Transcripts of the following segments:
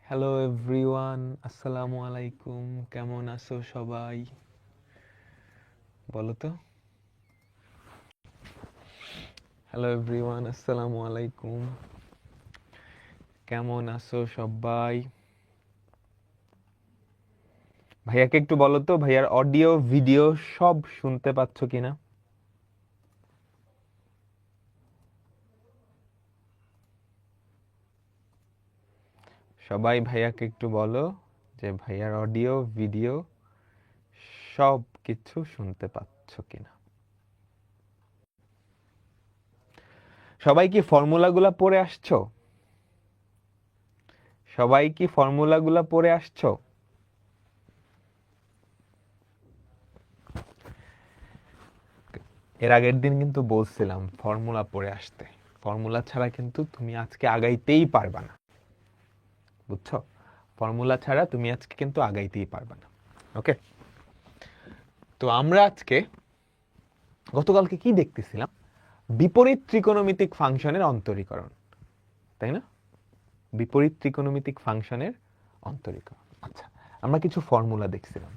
Hello everyone, আসসালামু আলাইকুম। কেমন আছো সবাই? বলো তো। হ্যালো এভরিওয়ান, আসসালামু আলাইকুম। কেমন আছো সবাই? ভাইয়াকে একটু বলো তো, ভাইয়ার অডিও ভিডিও সব শুনতে পাচ্ছ কিনা? সবাই ভাইয়াকে একটু বলো যে ভাইয়ার অডিও ভিডিও সব কিছু শুনতে পাচ্ছ কিনা। সবাই কি ফর্মুলাগুলা পড়ে আসছো? সবাই কি ফর্মুলাগুলা পড়ে আসছো? এর আগের দিন কিন্তু বলছিলাম ফর্মুলা পড়ে আসতে। ফর্মুলা ছাড়া কিন্তু তুমি আজকে আগাইতেই পারবা না, বুঝছো? ফর্মুলা ছাড়া তুমি আজকে কিন্তু আগাইতেই পারবা না। ওকে, তো আমরা আজকে গতকালকে কি দেখতেছিলাম? বিপরীত ত্রিকোণমিতিক ফাংশনের অন্তরীকরণ, তাই না? বিপরীত ত্রিকোণমিতিক ফাংশনের অন্তরীকরণ। আচ্ছা, আমরা কিছু ফর্মুলা দেখছিলাম,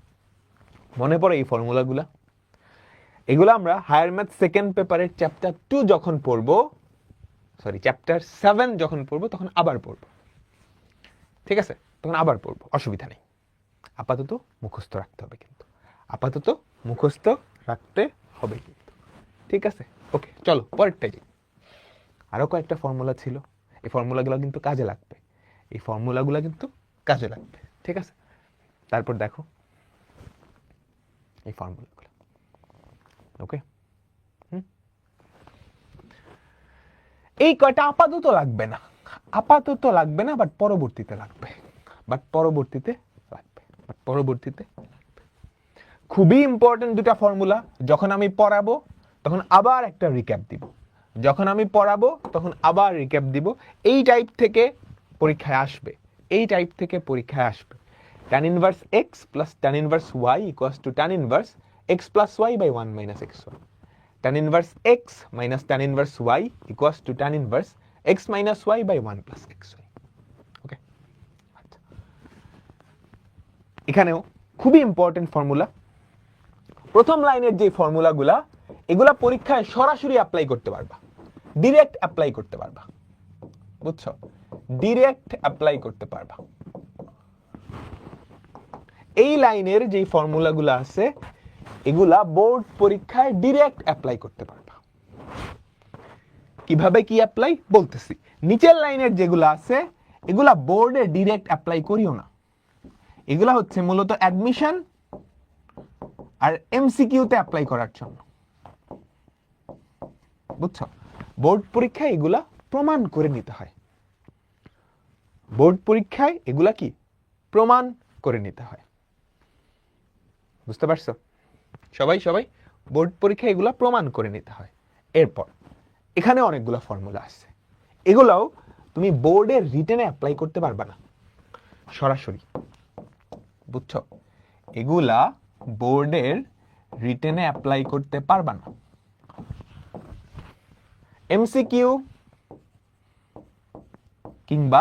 মনে পড়ে এই ফর্মুলাগুলা? এগুলো আমরা হায়ার ম্যাথ সেকেন্ড পেপারের চ্যাপ্টার 2 যখন পড়বো, সরি চ্যাপ্টার 7 যখন পড়বো তখন আবার পড়বো, ঠিক আছে? তখন আবার পড়বো, অসুবিধা নেই। আপাতত মুখস্থ রাখতে হবে কিন্তু, আপাতত মুখস্থ রাখতে হবে কিন্তু, ঠিক আছে? ওকে, চলো পরেরটাই যাই। আরো কয়েকটা ফর্মুলা ছিল, এই ফর্মুলাগুলো কিন্তু কাজে লাগবে, এই ফর্মুলাগুলো কিন্তু কাজে লাগবে, ঠিক আছে? তারপর দেখো এই ফর্মুলাগুলো। ওকে, এই কয়টা আপাতত লাগবে না, আপাতত লাগবে না, বাট পরবর্তীতে লাগবে, বাট পরবর্তীতে লাগবে, বাট পরবর্তীতে লাগবে। খুবই ইম্পর্টেন্ট দুটা ফর্মুলা। যখন আমি পড়াবো তখন আবার একটা রিক্যাপ দিব, যখন আমি পড়াবো তখন আবার রিক্যাপ দিব। এই টাইপ থেকে পরীক্ষায় আসবে, এই টাইপ থেকে পরীক্ষায় আসবে। tan inverse x plus tan inverse y equals to tan inverse x plus y by 1 minus xy। tan inverse x minus tan inverse y equals to tan inverse x minus y by 1 plus xy। Okay, আচ্ছা, এখানেও খুবই important formula. প্রথম লাইনের যে ফর্মুলাগুলা, এগুলা পরীক্ষায় সরাসরি apply করতে পারবা, ডিরেক্ট অ্যাপ্লাই করতে পারবা, বুঝছো? ডিরেক্ট অ্যাপ্লাই করতে পারবা। এই লাইনের যে ফর্মুলাগুলো আছে এগুলা বোর্ড পরীক্ষায় ডিরেক্ট অ্যাপ্লাই করতে পারবা। কিভাবে কি অ্যাপ্লাই বলতেছি। নিচের লাইনের যেগুলো আছে এগুলা বোর্ডে ডিরেক্ট অ্যাপ্লাই করিও না, এগুলা হচ্ছে মূলত অ্যাডমিশন আর এমসিকিউতে অ্যাপ্লাই করার জন্য, বুঝছো? বোর্ড পরীক্ষায় এগুলা প্রমাণ করে নিতে হয়, বোর্ড পরীক্ষায় এগুলা কি প্রমাণ করে নিতে হয়, বুঝতে পারছো? সবাই সবাই বোর্ড পরীক্ষায় এগুলা প্রমাণ করে নিতে হয়। এরপর এখানে অনেকগুলো ফর্মুলা আছে, এগুলাও তুমি বোর্ডের রিটেনে অ্যাপ্লাই করতে পারবা না সরাসরি, বুঝছো? এগুলা বোর্ডের রিটেনে অ্যাপ্লাই করতে পারবা না। এমসিকিউ কিংবা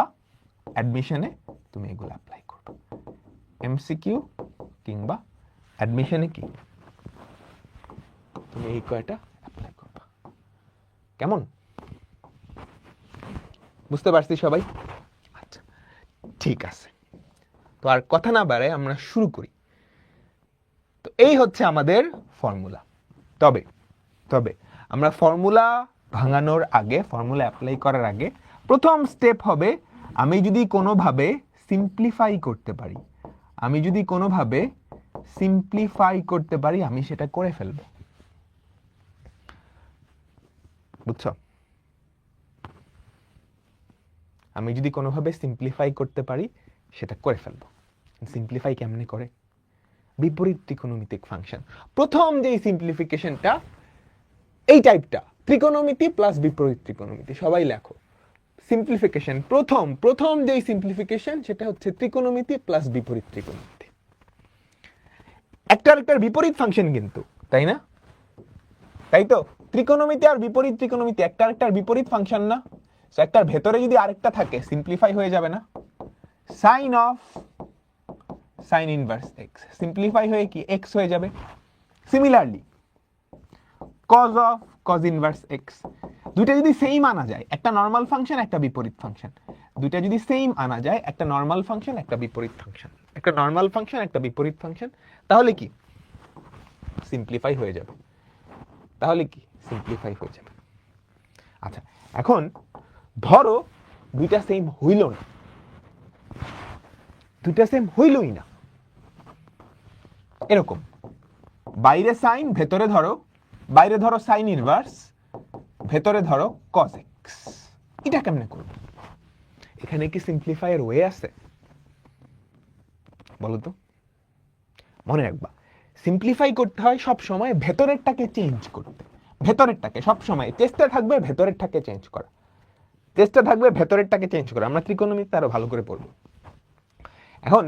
অ্যাডমিশনে তুমি এগুলো অ্যাপ্লাই করবে। এমসিকিউ কিংবা অ্যাডমিশনে কি তুমি এই কয়টা অ্যাপ্লাই করবা। কেমন, বুঝতে পারছি সবাই? আচ্ছা, ঠিক আছে, তো আর কথা না বাড়ায় আমরা শুরু করি। তো এই হচ্ছে আমাদের ফর্মুলা। তবে তবে আমরা ফর্মুলা ভাঙানোর আগে, ফর্মুলা অ্যাপ্লাই করার আগে প্রথম স্টেপ হবে আমি যদি কোনোভাবে সিম্পলিফাই করতে পারি, আমি যদি কোনোভাবে সিম্পলিফাই করতে পারি আমি সেটা করে ফেলবো, বুঝছো? আমি যদি কোনোভাবে সিম্পলিফাই করতে পারি সেটা করে ফেলবো। সিম্পলিফাই কেমনে করে? বিপরীত ত্রিকোণমিতিক ফাংশন, প্রথম যেই সিম্পলিফিকেশনটা এই টাইপটা, ত্রিকোণমিতি প্লাস বিপরীত ত্রিকোণমিতি, সবাই লেখো সিম্পলিফিকেশন। প্রথম প্রথম যেই সিম্পলিফিকেশন সেটা হচ্ছে ত্রিকোণমিতি প্লাস বিপরীত ত্রিকোণমিতি। একটার একটার বিপরীত ফাংশন কিন্তু, তাই না? তাই তো, ত্রিকোণমিতি আর বিপরীত ত্রিকোণমিতি একটার একটার বিপরীত ফাংশন না? সো একটার ভেতরে যদি আরেকটা থাকে সিম্পলিফাই হয়ে যাবে না? Sine of sine inverse x, simplify হয়ে কি এক্স হয়ে যাবে। Similarly cos of cos inverse x, দুইটা যদি সেম আনা যায়, একটা নর্মাল ফাংশন একটা বিপরীত ফাংশন, দুইটা যদি সেম আনা যায়, একটা নর্মাল ফাংশন একটা বিপরীত ফাংশন, একটা নর্মাল ফাংশন একটা বিপরীত ফাংশন, তাহলে কি সিম্পলিফাই হয়ে যাবে, তাহলে কি সিম্পলিফাই হয়ে যাবে। আচ্ছা এখন ধরো দুইটা সেম হইল না, দুইটা সেম হইলই না, এরকম বাইরে সাইন ভেতরে ধরো, বাইরে ধরো সাইন ইনভার্স ভেতরে ধরো কজ এক্স, এটা কেমনে করব? এখানে কি সিম্পলিফাইয়ের ওয়ে আছে বলো তো? মনে রাখবা সিম্পলিফাই করতে হয় সব সময় ভেতরেরটাকে চেঞ্জ করতে, ভেতরেরটাকে সব সময় চেষ্টা থাকবে ভেতরেরটাকে চেঞ্জ করা, চেষ্টা থাকবে ভেতরেরটাকে চেঞ্জ করা। আমরা ত্রিকোণমিতিতে আরো ভালো করে পড়বো। এখন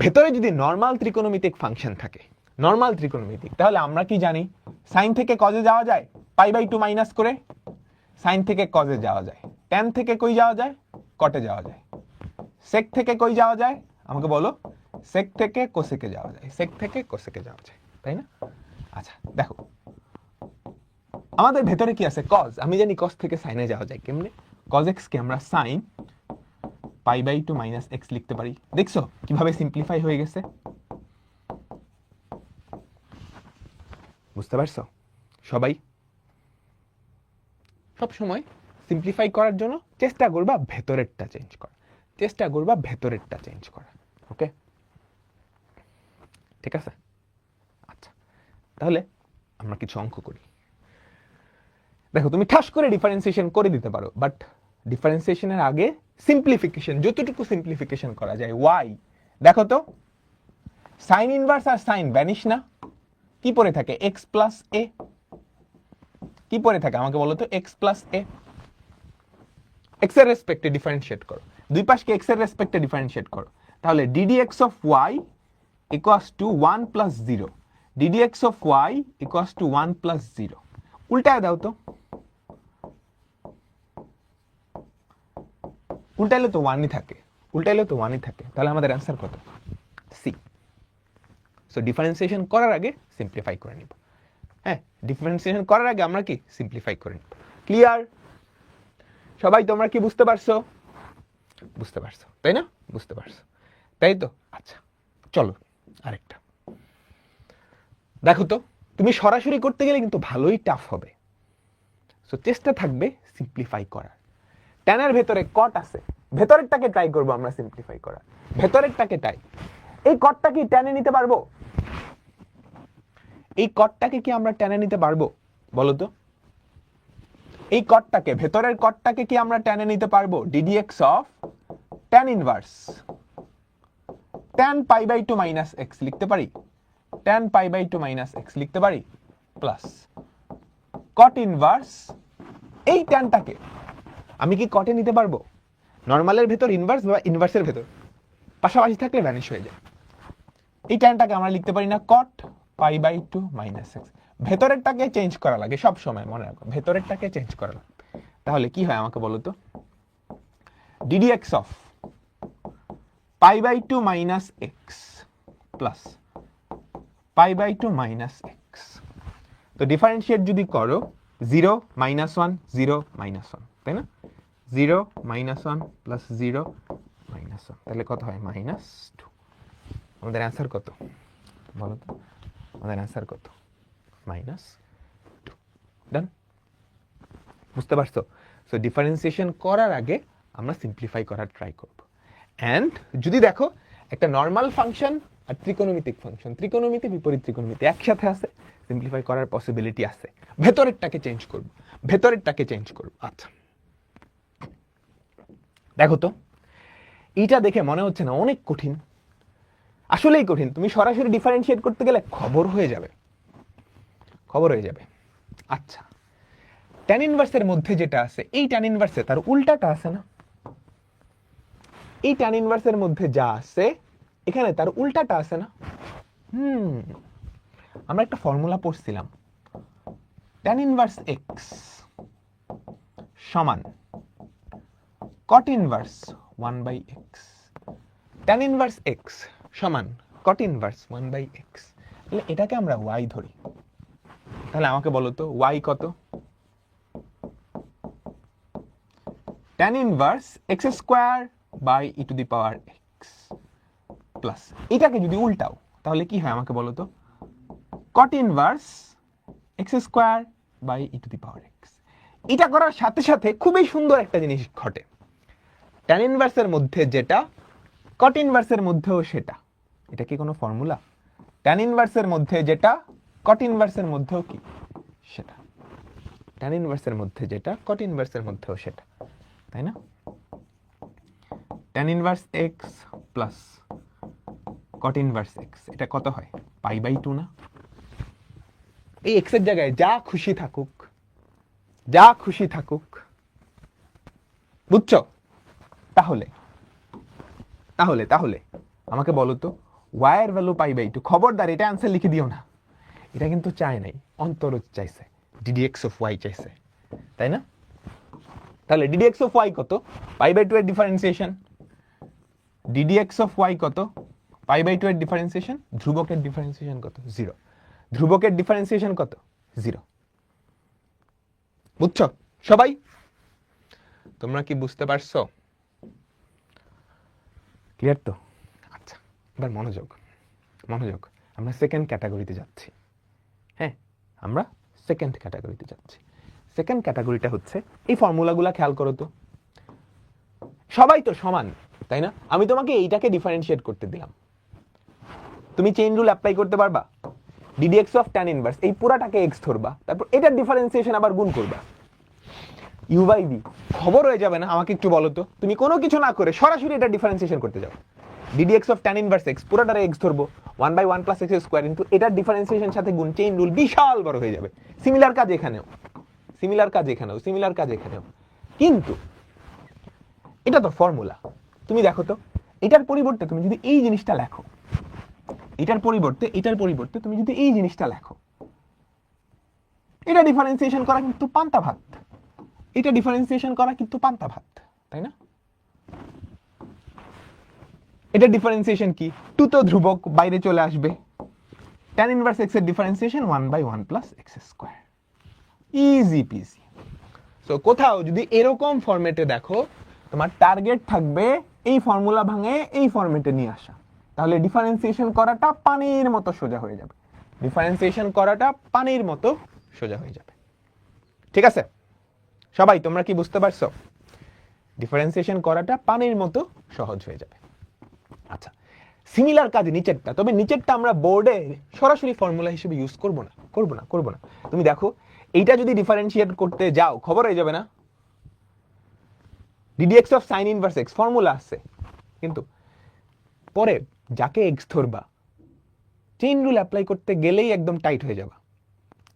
ভেতরে যদি নর্মাল ত্রিকোণমিতিক ফাংশন থাকে, নর্মাল ত্রিকোণমিতিক, তাহলে আমরা কি জানি সাইন থেকে কজে যাওয়া যায় π/2 মাইনাস করে, সাইন থেকে কজে যাওয়া যায়, ট্যান থেকে কই যাওয়া যায় কটে যাওয়া যায়, সেক থেকে কই যাওয়া যায় আমাকে বলো, সেক থেকে কোসেকে যাওয়া যায়, সেক থেকে কোসেকে যাওয়া যায়, তাই না? আচ্ছা দেখো আমাদের ভেতরে কি আছে কজ, আমি জানি কজ থেকে সাইনে যাওয়া যায় কেমনে, কজ এক্স কে আমরা সাইন π/2 মাইনাস এক্স লিখতে পারি। দেখছো কিভাবে সিম্পলিফাই হয়ে গেছে, বুঝতে পারছো? সবাই সব সময় সিম্পলিফাই করার জন্য চেষ্টা করবা ভেতরেরটা চেঞ্জ করা, চেষ্টা করবা ভেতরেরটা চেঞ্জ করা, ওকে ঠিক আছে? আচ্ছা তাহলে আমরা কিছু অঙ্ক করি। দেখো তুমি ঠাস করে ডিফারেন্সিয়েশন করে দিতে পারো, বাট ডিফারেন্সিয়েশনের আগে সিম্পলিফিকেশন, যতটুকু সিম্পলিফিকেশন করা যায়। ওয়াই দেখো তো সাইন ইনভার্স আর সাইন ভ্যানিশ না, কি পড়ে থাকে এক্স প্লাস এ, কি পড়ে থাকে আমাকে বলো তো, এক্স প্লাস এ। এক্স এর রেসপেক্টে ডিফারেন্সিয়েট করো, দুই পাশকে এক্স এর রেসপেক্টে ডিফারেন্সিয়েট করো, তাহলে ddx of y equals to 1 plus 0, ddx of y equals to 1 plus 0, উল্টায় দাও তো, উল্টাইলে তো 1ই থাকে, উল্টাইলে তো 1ই থাকে, তাহলে আমাদের অ্যান্সার কত? সি। সো ডিফারেন্সিয়েশন করার আগে সিম্পলিফাই করে নিব, হ্যাঁ ডিফারেন্সিয়েশন করার আগে আমরা কি সিম্পলিফাই করে নিব। ক্লিয়ার সবাই? তোমরা কি বুঝতে পারছো? বুঝতে পারছো তাই না? বুঝতে পারছো তাই তো? আচ্ছা চলো আরেকটা দেখো তো, তুমি সরাসরি করতে গেলে কিন্তু ভালোই টাফ হবে, সো চেষ্টা থাকবে সিম্পলিফাই করার। ট্যানের ভেতরে কট আছে, ভেতরেরটাকে ট্রাই করবো আমরা সিম্পলিফাই করার, ভেতরেরটাকে ট্রাই। এই কটটা কি ট্যানে নিতে পারবো? এই কটটাকে কি আমরা ট্যানে নিতে পারবো বলো তো? এই কটটাকে, ভেতরের কটটাকে কি আমরা ট্যানে নিতে পারবো? ddx of tan inverse tan π/2 minus x লিখতে পারি, ট্যান π/2 মাইনাস এক্স লিখতে পারি, প্লাস কট ইনভার্স এই ট্যানটাকে আমি কি কটে নিতে পারবো? নর্মালের ভেতর ইনভার্স বা ইনভার্সের ভেতর পাশাপাশি থাকলে ভ্যানিশ হয়ে যায়, এই ট্যানটাকে আমরা লিখতে পারি না কট π/2 মাইনাস এক্স। ভেতরেরটাকে চেঞ্জ করা লাগে সব সময়, মনে রাখো ভেতরেরটাকে চেঞ্জ করা লাগে। তাহলে কি হয় আমাকে বলো তো, ddx of π/2 minus x plus π/2 minus x, তো ডিফারেন্সিয়েট যদি করো 0 মাইনাস 1 0 মাইনাস 1, তাই না? 0 মাইনাস 1 প্লাস 0 মাইনাস 1, তাহলে কত হয় মাইনাস 2। আমাদের অ্যান্সার কত বলো তো? আমাদের অ্যান্সার কত? মাইনাস 2। ডান? বুঝতে পারছো? সো ডিফারেন্সিয়েশন করার আগে আমরা সিম্পলিফাই করার ট্রাই করব। অ্যান্ড যদি দেখো একটা নর্মাল ফাংশন আর ত্রিকোণমিতিক ফাংশন, ত্রিকোণমিতি বিপরীত ত্রিকোণমিতি একসাথে আছে, সিম্পলিফাই করার পসিবিলিটি আছে, ভেতরেরটাকে চেঞ্জ করব, ভেতরেরটাকে চেঞ্জ করব। আচ্ছা দেখো তো, এইটা দেখে মনে হচ্ছে না অনেক কঠিন? আসলেই কঠিন। তুমি সরাসরি ডিফারেন্সিয়েট করতে গেলে খবর হয়ে যাবে, খবর হয়ে যাবে। আচ্ছা ট্যান ইনভার্সের মধ্যে যেটা আছে, এই ট্যান ইনভার্সে তার উল্টাটা আছে না, এই ট্যান ইনভার্সের মধ্যে যা আছে এখানে তার উল্টাটা আছে না। আমরা একটা ফর্মুলা পড়ছিলাম, ট্যান ইনভার্স এক্স সমান কট inverse 1/x tan inverse x সমান cot ইনভার্স 1/x, তাহলে এটাকে আমরা y ধরি। তাহলে আমাকে বলো তো y কত? tan inverse x square by e to the power x plus, এটাকে যদি উল্টাও তাহলে কি হয় আমাকে বলো তো? cot inverse x square by e to the power x। এটা করার সাথে সাথে খুবই সুন্দর একটা জিনিস ঘটে, tan ইনভার্সের মধ্যে যেটা cot ইনভার্সের মধ্যেও সেটা। এটা কি কোনো ফর্মুলা? tan ইনভার্সের মধ্যে যেটা cot ইনভার্সের মধ্যেও কি সেটা, tan ইনভার্সের মধ্যে যেটা cot ইনভার্সের মধ্যেও সেটা, তাই না? tan inverse x plus cot inverse x, এটা কত হয়? π/2 না? এই x এর জায়গায় যা খুশি থাকুক, যা খুশি থাকুক, বুঝছো? তাহলে তাহলে তাহলে আমাকে বলো তো y এর ভ্যালু π/2, খবরদার এটা অ্যান্সার লিখে দিও না, এটা কিন্তু চাই নাই, অন্তরজ চাইছে, ddx অফ y চাইছে, তাই না? তাহলে ddx অফ y কত? π/2 এর ডিফারেন্সিয়েশন। ddx অফ y কত? π/2 এর ডিফারেন্সিয়েশন। ধ্রুবকের ডিফারেন্সিয়েশন কত? 0। ধ্রুবকের ডিফারেন্সিয়েশন কত? 0। বুঝছো সবাই? তোমরা কি বুঝতে পারছো? ক্লিয়ার তো? আচ্ছা, এবার মনোযোগ মনোযোগ, আমরা সেকেন্ড ক্যাটাগরিতে যাচ্ছি। হ্যাঁ, আমরা সেকেন্ড ক্যাটাগরিতে যাচ্ছি। সেকেন্ড ক্যাটাগরিটা হচ্ছে এই ফর্মুলাগুলা খেয়াল করো তো, সবাই তো সমান, তাই না? আমি তোমাকে এইটাকে ডিফারেন্সিয়েট করতে দিলাম, তুমি চেইন রুল অ্যাপ্লাই করতে পারবা? ddx অফ tan ইনভার্স, এই পুরাটাকে x ধরবা, তারপর এটার ডিফারেন্সিয়েশন আবার গুণ করবা, u/v। খবর হয়ে যাবে না? আমাকে একটু বলো তো, তুমি কোনো কিছু না করে সরাসরি এটা ডিফারেন্সিয়েশন করতে যাও। ddx of tan inverse x পুরোটারে x ধরবো, 1/1 প্লাস x স্কয়ার, কিন্তু এটার ডিফারেন্সিয়েশন সাথে গুণ, চেইন রুল বিশাল বড় হয়ে যাবে। সিমিলার কাজ এখানেও, সিমিলার কাজ এখানেও, সিমিলার কাজ এখানেও। কিন্তু এটা তো ফর্মুলা, তুমি দেখো তো, এটার পরিবর্তে তুমি যদি এই জিনিসটা লেখো, এটার পরিবর্তে তুমি যদি এই জিনিসটা লেখো, এটা ডিফারেন্সিয়েশন করা কিন্তু পান্তা ভাত, এটা ডিফারেন্সিয়েশন করা কিন্তু পান্তা ভাত, তাই না? এটা ডিফারেন্সিয়েশন কি? 2 তো ধ্রুবক, বাইরে চলে আসবে, tan ইনভার্স x এর differentiation 1/1 plus x square, easy PG. So কোথাও যদি এরকম ফরম্যাটে দেখো, তোমার টার্গেট থাকবে এই ফর্মুলা ভাঙে এই ফরম্যাটে নিয়ে আসা, তাহলে ডিফারেন্সিয়েশন করাটা পানির মতো সোজা হয়ে যাবে, ডিফারেন্সিয়েশন করাটা পানির মতো সোজা হয়ে যাবে। ঠিক আছে সবাই, তোমরা কি বুঝতে পারছো? ডিফারেন্সিয়েশন করাটা পানির মতো সহজ হয়ে যাবে। আচ্ছা, সিমিলার কাজ নিচেরটা, তবে নিচেরটা আমরা বোর্ডে সরাসরি ফর্মুলা হিসেবে ইউজ করব না। তুমি দেখো, এইটা যদি ডিফারেন্সিয়েট করতে যাও, খবর হয়ে যাবে না? ddx of sin inverse x formula আছে, কিন্তু পরে যাকে x ধরবা, চেইন রুল অ্যাপ্লাই করতে গেলেই একদম টাইট হয়ে যাবা,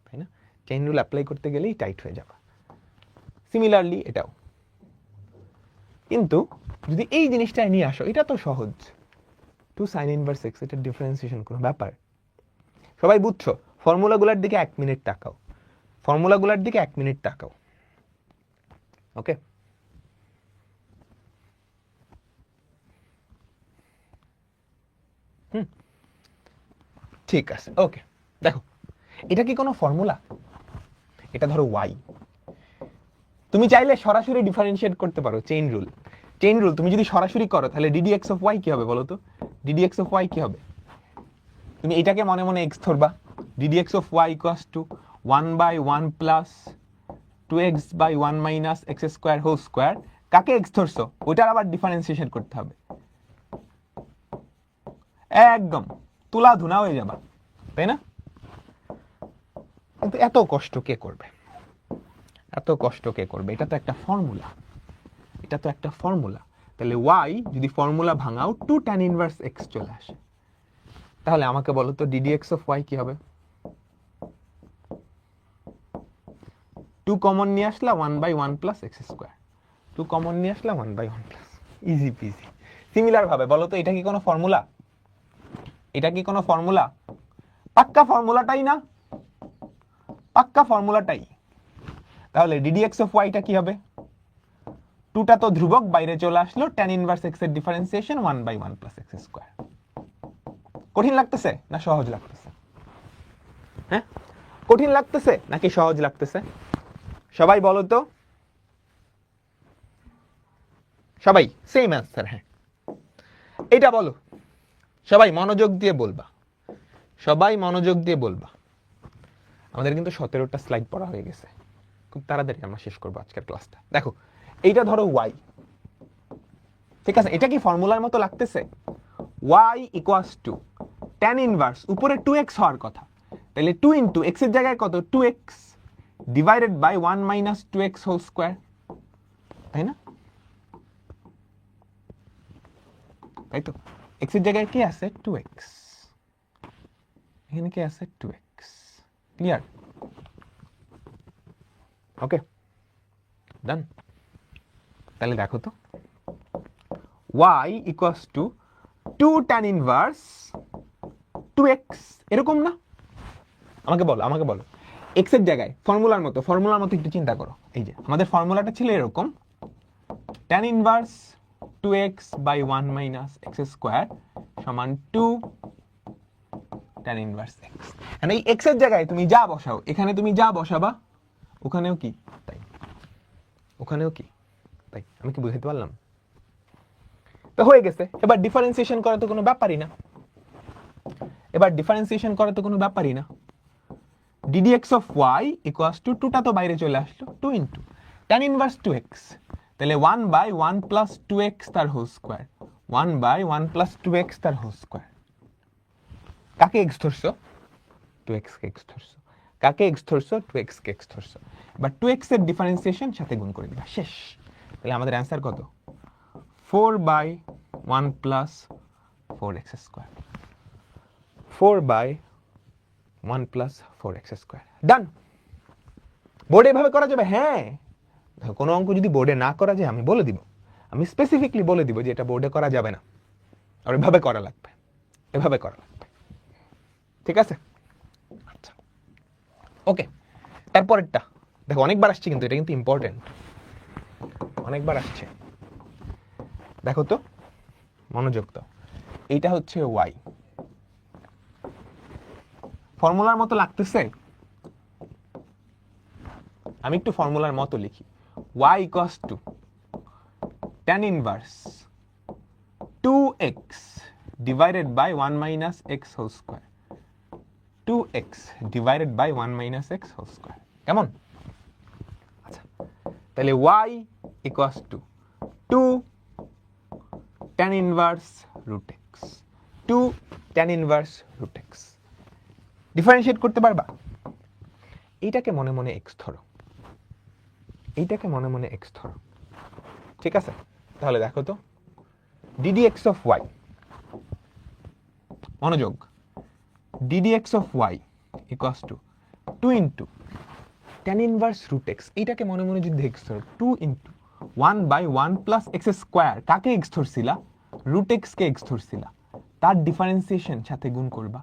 তাই না? চেইন রুল অ্যাপ্লাই করতে গেলেই টাইট হয়ে যাবা। সিমিলারলি এটাও, কিন্তু যদি এই জিনিসটা নিয়ে আসো, এটা তো সহজ, 2 sin ইনভার্স x, এটা ডিফারেন্সিয়েশন কোনো ব্যাপার? সবাই বুঝছো? ফর্মুলাগুলোর দিকে 1 মিনিট তাকাও, ফর্মুলাগুলোর দিকে 1 মিনিট তাকাও। ওকে, ঠিক আছে। ওকে, দেখো, এটা কি কোনো ফর্মুলা? এটা ধরো y, তুমি চাইলে সরাসরি ডিফারেন্সিয়েট করতে পারো, চেইন রুল। তুমি যদি সরাসরি করো, তাহলে ddx অফ y কি হবে বলো তো? ddx অফ y কি হবে? তুমি এটাকে মনে মনে x ধরবা, ddx of y equals to 1/1 plus 2x/1 minus x square whole square. কাকে x ধরছো, ওইটার আবার ডিফারেন্সিয়েশন করতে হবে, একদম তুলা ধুনা হয়ে যাবা, তাই না? কিন্তু এত কষ্ট কে করবে? এত কষ্ট কে করবে? এটা তো একটা ফর্মুলা, এটা তো একটা ফর্মুলা। তাহলে y যদি ফর্মুলা ভাঙাও 2 tan ইনভার্স x চলে আসে, তাহলে আমাকে বলো তো ddx অফ y কি হবে? 2 কমন নিয়ে আসলা 1/1 প্লাস x স্কয়ার, 2 কমন নিয়ে আসলা 1/1 প্লাস, ইজি পিজি। সিমিলার ভাবে বলো তো, এটা কি কোনো ফর্মুলা? এটা কি কোনো ফর্মুলা? পাক্কা ফর্মুলাটাই না? পাক্কা ফর্মুলাটাই। তাহলে ddx অফ y টা কি হবে? 2টা তো ধ্রুবক বাইরে চলে আসলো, tan ইনভার্স x এর ডিফারেন্সিয়েশন 1/1 প্লাস x স্কয়ার। কঠিন লাগতেছে না সহজ লাগতেছে? হ্যাঁ, কঠিন লাগতেছে নাকি সহজ লাগতেছে? সবাই বলো তো, সবাই সেম অ্যান্সার। হ্যাঁ, এটা বলো, সবাই মনোযোগ দিয়ে বলবা, সবাই মনোযোগ দিয়ে বলবা। আমাদের কিন্তু 17টা স্লাইড পড়া হয়ে গেছে, খুব তাড়াতাড়ি আমরা শেষ করবো আজকের ক্লাসটা। দেখো, এইটা ধরো y, ঠিক আছে? এটা কি ফর্মুলার মতো লাগতেছে? y equals to tan inverse, উপরে 2x হওয়ার কথা, তাহলে 2 ইন্টু x এর জায়গায় কত, 2x divided by 1 minus 2x whole square, তাই না? তাই তো, x এর জায়গায় কি আছে, 2x, এখানে কি আছে, 2x। ক্লিয়ার? ওকে, ডান। তাহলে দেখো তো, y equals to 2 tan inverse 2x, এরকম না? আমাকে বলো, আমাকে বলো, x এর জায়গায় ফর্মুলার মতো একটু চিন্তা করো। এই যে আমাদের ফর্মুলাটা ছিল এরকম, tan inverse 2x by 1 minus x square সমান 2 tan ইনভার্স x। মানে এই x এর জায়গায় তুমি যা বসাও, এখানে তুমি যা বসাবা ওখানেও কি তাই, ওখানেও কি তাই। আমি কি বুঝাইতে পারলাম? তো হয়ে গেছে। এবার ডিফারেন্সিয়েশন করা তো কোনো ব্যাপারই না, এবার ডিফারেন্সিয়েশন করা তো কোনো ব্যাপারই না। ddx of y equals two 2টা তো বাইরে চলে আসলো, 2 ইন্টু tan ইনভার্স 2x, তাহলে 1/1 প্লাস 2x তার হোল স্কোয়ার, 1/1 প্লাস 2x তার হোল স্কোয়ার। কাকে x ধরছো? 2x কে x ধরছো। কাকে x ধরছো? 2x কে x ধরছো। এবার 2x এর ডিফারেন্সিয়েশন সাথে গুণ করে দিবা, শেষ। তাহলে আমাদের অ্যান্সার কত? 4/1 plus 4x square, 4/1 plus 4x square. Done. বোর্ডে এভাবে করা যাবে? হ্যাঁ, কোনো অঙ্ক যদি বোর্ডে না করা যায় আমি বলে দিব, আমি স্পেসিফিকলি বলে দিব যে এটা বোর্ডে করা যাবে না, আর এভাবে করা লাগবে, এভাবে করা লাগবে, ঠিক আছে? আচ্ছা, ওকে। তারপরেরটা দেখো, অনেকবার আসছে কিন্তু, এটা কিন্তু ইম্পর্টেন্ট, অনেকবার আসছে। দেখো তো, মনোযোগ দাও, এইটা হচ্ছে y, ফর্মুলার মতো লাগতেছে? আমি একটু ফর্মুলার মতো লিখি, y equals to tan inverse 2x divided by 1 minus x whole square, 2x divided by 1 minus x whole square. কেমন? আচ্ছা, তাহলে y equals to 2 tan inverse root x, 2 tan inverse root x। Differentiate করতে পারবা? এইটাকে মনে মনে x ধরো, এইটাকে মনে মনে x ধরো, ঠিক আছে? তাহলে দেখো তো, ddx অফ y, মনোযোগ, ddx of y equals to 2 into tan inverse root x, এইটাকে মনে মনে যদি x ধরো, 2 ইন্টু 1/1 প্লাস x স্কোয়ার, কাকে x ধরছিলা? রুট x কে x ধরছিলা, তার ডিফারেন্সিয়েশন সাথে গুণ করবা,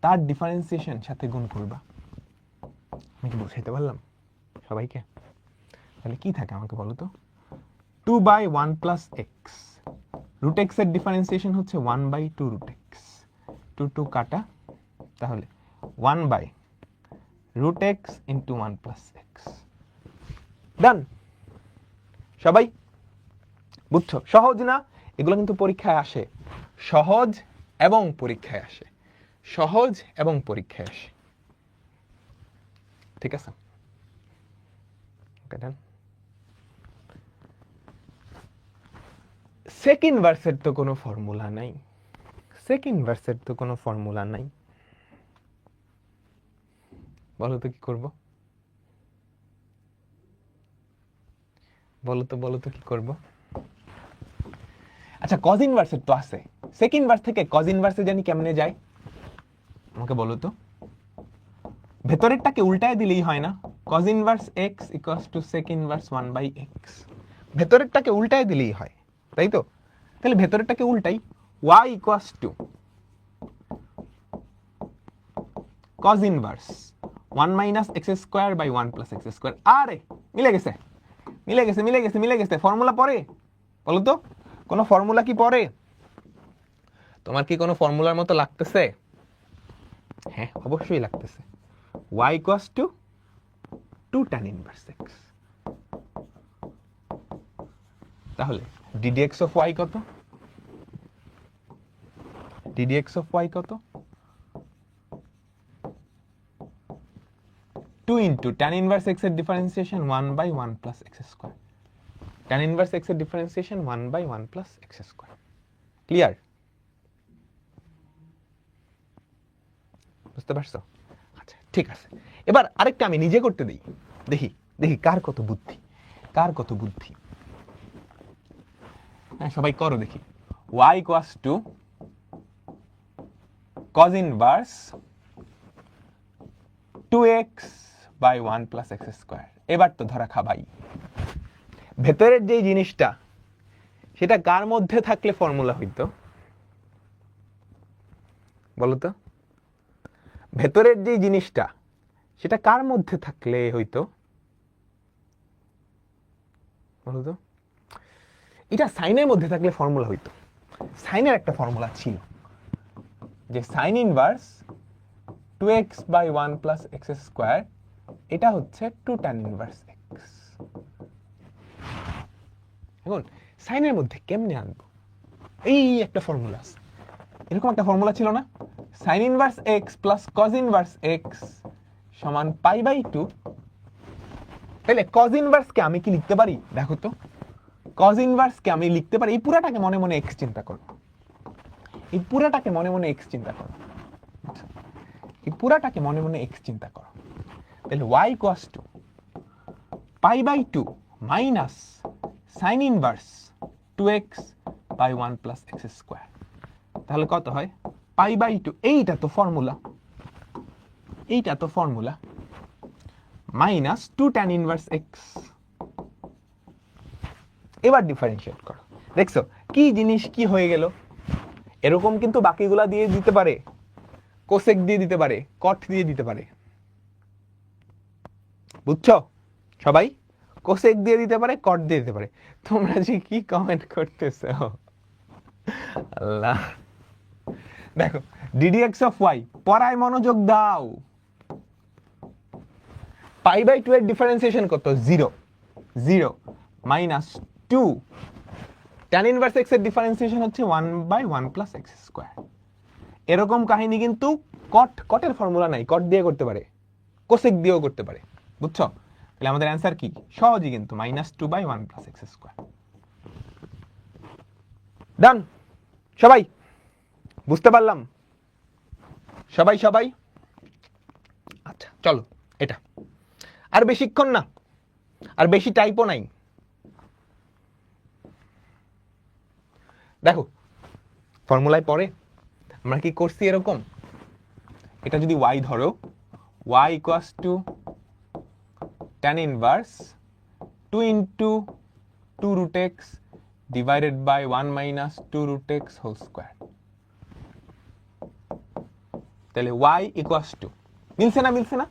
তার ডিফারেন্সিয়েশন সাথে গুণ করবা। আমি কি বুঝাইতে পারলাম সবাইকে? তাহলে কি থাকে আমাকে বলো তো, 2/1 প্লাস x, রুট x এর ডিফারেন্সিয়েশন হচ্ছে 1/2 রুট x, 2 কাটা, তাহলে 1/root x into 1 plus x। ডান। সবাই বুঝছো? সহজ না? এগুলো কিন্তু পরীক্ষায় আসে, সহজ এবং পরীক্ষায় আসে, সহজ এবং পরীক্ষায় আসে, ঠিক আছে? ওকে, ডান। সেক ইনভার্সের তো কোনো ফর্মুলা নাই, সেক ইনভার্সের তো কোনো ফর্মুলা নাই, বলো তো কি করব? বলো তো কি করব? আচ্ছা, কজ ইনভার্সের তো আছে, সেক ইনভার্স থেকে কজ ইনভার্সে জানি কেমনে যায়, আমাকে বলো তো। ভেতরেরটাকে উল্টায় দিলেই হয় না, cos inverse x equals to sec inverse 1/x, ভেতরেরটাকে উল্টায় দিলেই হয়, তাই তো? তাহলে ভেতরেরটাকে উল্টাই, y equals to cos inverse 1 minus x square by 1 plus x square. আরে মিলে গেছে, মিলে গেছে ফর্মুলা পড়ে বলো তো, কোনো ফর্মুলা কি পড়ে? তোমার কি কোনো ফর্মুলার মতো লাগতেছে? হ্যাঁ অবশ্যই লাগতেছে। y equals to 2 tan inverse x। তাহলে ddx অফ y কত? ddx অফ y কত? 2 ইন্টু tan ইনভার্স x এর differentiation 1/1 plus x square. tan inverse x এর differentiation 1/1 plus x square. Clear? বুঝতে পারছো? আচ্ছা ঠিক আছে, এবার আরেকটা আমি নিজে করতে দিই, দেখি দেখি কার কত বুদ্ধি, কার কত বুদ্ধি। হ্যাঁ সবাই করো দেখি। y equals to cos inverse 2x by 1 plus x square. এবার তো ধরা খাবাই। ভেতরের যে জিনিসটা সেটা কার মধ্যে থাকলে ফর্মুলা হইতো বলো তো? ভেতরের যে জিনিসটা সেটা কার মধ্যে থাকলে হইতো বলো তো? এটা সাইনের মধ্যে থাকলে ফর্মুলা হইতো। সাইনের একটা ফর্মুলা ছিল যে sine inverse 2x by 1 plus x square, এটা হচ্ছে 2 tan ইনভার্স x। এখন সাইনের মধ্যে কেমনে আনবো? এই একটা ফর্মুলা আছে, এরকম একটা ফর্মুলা ছিল না? Sign inverse x plus cos inverse x সমান পাই বাই 2। তাহলে cos ইনভার্স কে আমি কি লিখতে পারি দেখো তো? cos ইনভার্স কে আমি লিখতে পারি, এই পুরাটাকে মনে মনে x চিন্তা করো, এই পুরাটাকে মনে মনে x চিন্তা করো, এই পুরাটাকে মনে মনে x চিন্তা করো। তাহলে y equals to pi by 2 minus sine inverse 2x by 1 plus x square. তাহলে কত হয়? Pi by 2। এইটা তো ফর্মুলা, এইটা তো formula, minus 2 tan inverse x। এবার ডিফারেন্সিয়েট করো, দেখছো কি জিনিস কি হয়ে গেল? এরকম কিন্তু বাকিগুলা দিয়ে দিতে পারে, কোসেক দিয়ে দিতে পারে, কট দিয়ে দিতে পারে, বুঝছো সবাই? কোসেক দিয়ে দিতে পারে, কট দিয়ে দিতে পারে। তোমরা যে কি কমেন্ট করতেছো আল্লাহ। দেখো ddx অফ y, পড়ায় মনোযোগ দাও। পাই বাই 2 এর ডিফারেন্সিয়েশন কত? 0 0 মাইনাস 2 tan ইনভার্স x এর ডিফারেন্সিয়েশন হচ্ছে 1/1 প্লাস x স্কয়ার। এরকম কাহিনী কিন্তু কটের ফর্মুলা নাই, কট দিয়ে করতে পারে, কোসেক দিয়েও করতে পারে, বুঝছো? তাহলে আমাদের অ্যান্সার কি? সহজই কিন্তু -2/1 প্লাস x স্কয়ার। ডান সবাই? বুঝতে পারলাম সবাই? সবাই আচ্ছা চলো, এটা আর বেশিক্ষণ না, আর বেশি টাইপও নাই। দেখো ফর্মুলায় পরে আমরা কি করছি এরকম, এটা যদি y ধরো, y equals to tan inverse 2 into 2 root x divided by 1 minus 2 root x whole square. তাহলে y ইকুয়ালস টু, মিলছে না মিলছে না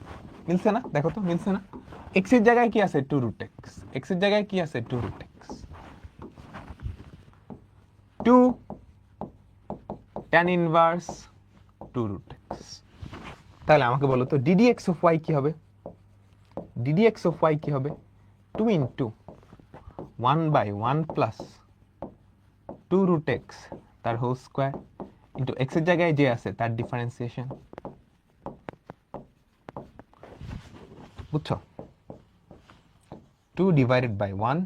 মিলছে না? দেখো তো মিলছে না? x এর জায়গায় কি আছে? 2 root x, x এর জায়গায় কি আছে? 2 root x, 2 tan inverse 2 root x। তাহলে আমাকে বলো তো ddx অফ y কি হবে? ddx অফ y কি হবে? 2 ইন্টু 1/1 প্লাস 2 root x তার হোল স্কয়ার ইন্টু x এর জায়গায় যে আছে তার ডিফারেন্সিয়েশন, বুঝছো? 2 divided by 1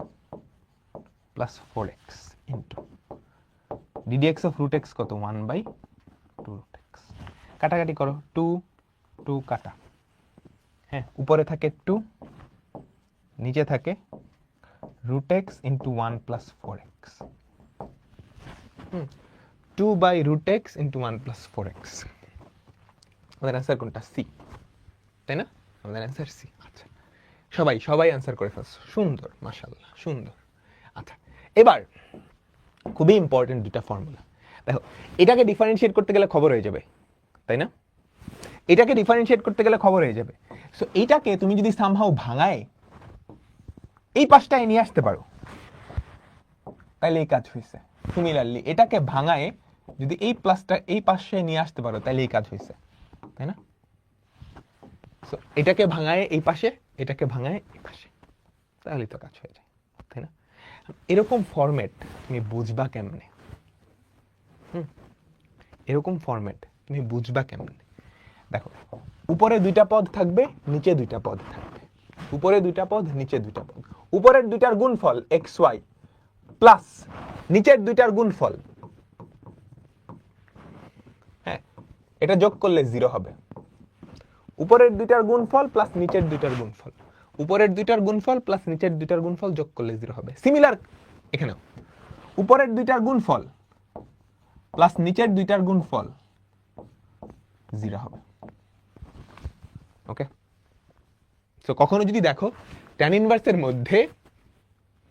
plus 4x into ddx of root x কত? 1/2 root x। কাটাকাটি করো, 2 2 কাটা, হ্যাঁ উপরে থাকে 2, নিচে থাকে root x into 1 plus 4x। 2/root x into 1 plus 4x। আমাদের অ্যান্সার কোনটা? সি, তাই না? আমাদের অ্যান্সার সি। আচ্ছা সবাই সবাই অ্যান্সার করে ফেলছো, সুন্দর মাশাআল্লাহ সুন্দর। আচ্ছা এবার খুবই ইম্পর্টেন্ট দুটা ফর্মুলা। দেখো এটাকে ডিফারেন্সিয়েট করতে গেলে খবর হয়ে যাবে, তাই না? এটাকে ডিফারেন্সিয়েট করতে গেলে খবর হয়ে যাবে। সো এইটাকে তুমি যদি সামহাউ ভাঙায়, এই পাশটায় নিয়ে আসতে পারো, তাহলে এই কাজ হয়েছে। সিমিলারলি এটাকে ভাঙায় যদি এই প্লাসটা এই পাশে নিয়ে আসতে পারো, তাহলে এই কাজ হয়েছে, তাই না? সো এটাকে ভাঙায় এই পাশে, এটাকে ভাঙায় এই পাশে, তাহলে তো কাজ হয়ে যায়, তাই না? এরকম ফরম্যাট তুমি বুঝবা কেমনে? এরকম ফরম্যাট তুমি বুঝবা কেমনে? দেখো, উপরে দুইটা পদ থাকবে, নিচে দুইটা পদ থাকবে। উপরে দুইটা পদ, নিচে দুইটা পদ। উপরের দুইটার গুণফল এক্স ওয়াই প্লাস নিচের দুইটার গুণফল, হ্যাঁ, এটা যোগ করলে 0 হবে। উপরের দুইটার গুণফল প্লাস নিচের দুইটার গুণফল, উপরের দুইটার গুণফল প্লাস নিচের দুইটার গুণফল যোগ করলে 0 হবে। সিমিলার এখানেও উপরের দুইটার গুণফল প্লাস নিচের দুইটার গুণফল 0 হবে। ওকে, সো কখনো যদি দেখো tan ইনভার্সের মধ্যে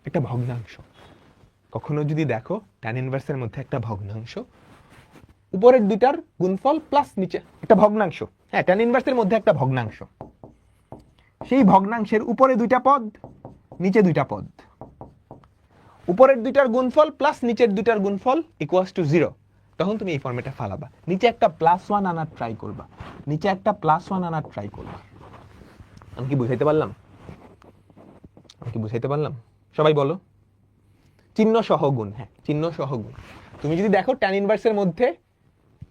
একটা ভগ্নাংশ, কখনো যদি দেখো tan ইনভার্সের মধ্যে একটা ভগ্নাংশ, উপরের দুইটার গুণফল প্লাস নিচে একটা ভগ্নাংশ, হ্যাঁ, tan ইনভার্সের মধ্যে একটা ভগ্নাংশ, সেই ভগ্নাংশের উপরে দুইটা পদ, নিচে দুইটা পদ, উপরের দুইটার গুণফল প্লাস নিচের দুইটার গুণফল ইকুয়ালস টু 0, তখন তুমি এই ফর্মেটে ফালাবা। নিচে একটা +1 আনার ট্রাই করবা, নিচে একটা +1 আনার ট্রাই করবা। আমি কি বুঝাইতে পারলাম? আমি কি বুঝাইতে পারলাম? সবাই বলো। চিহ্ন সহ গুণ, হ্যাঁ, চিহ্ন সহ গুণ। তুমি যদি দেখো tan ইনভার্সের মধ্যে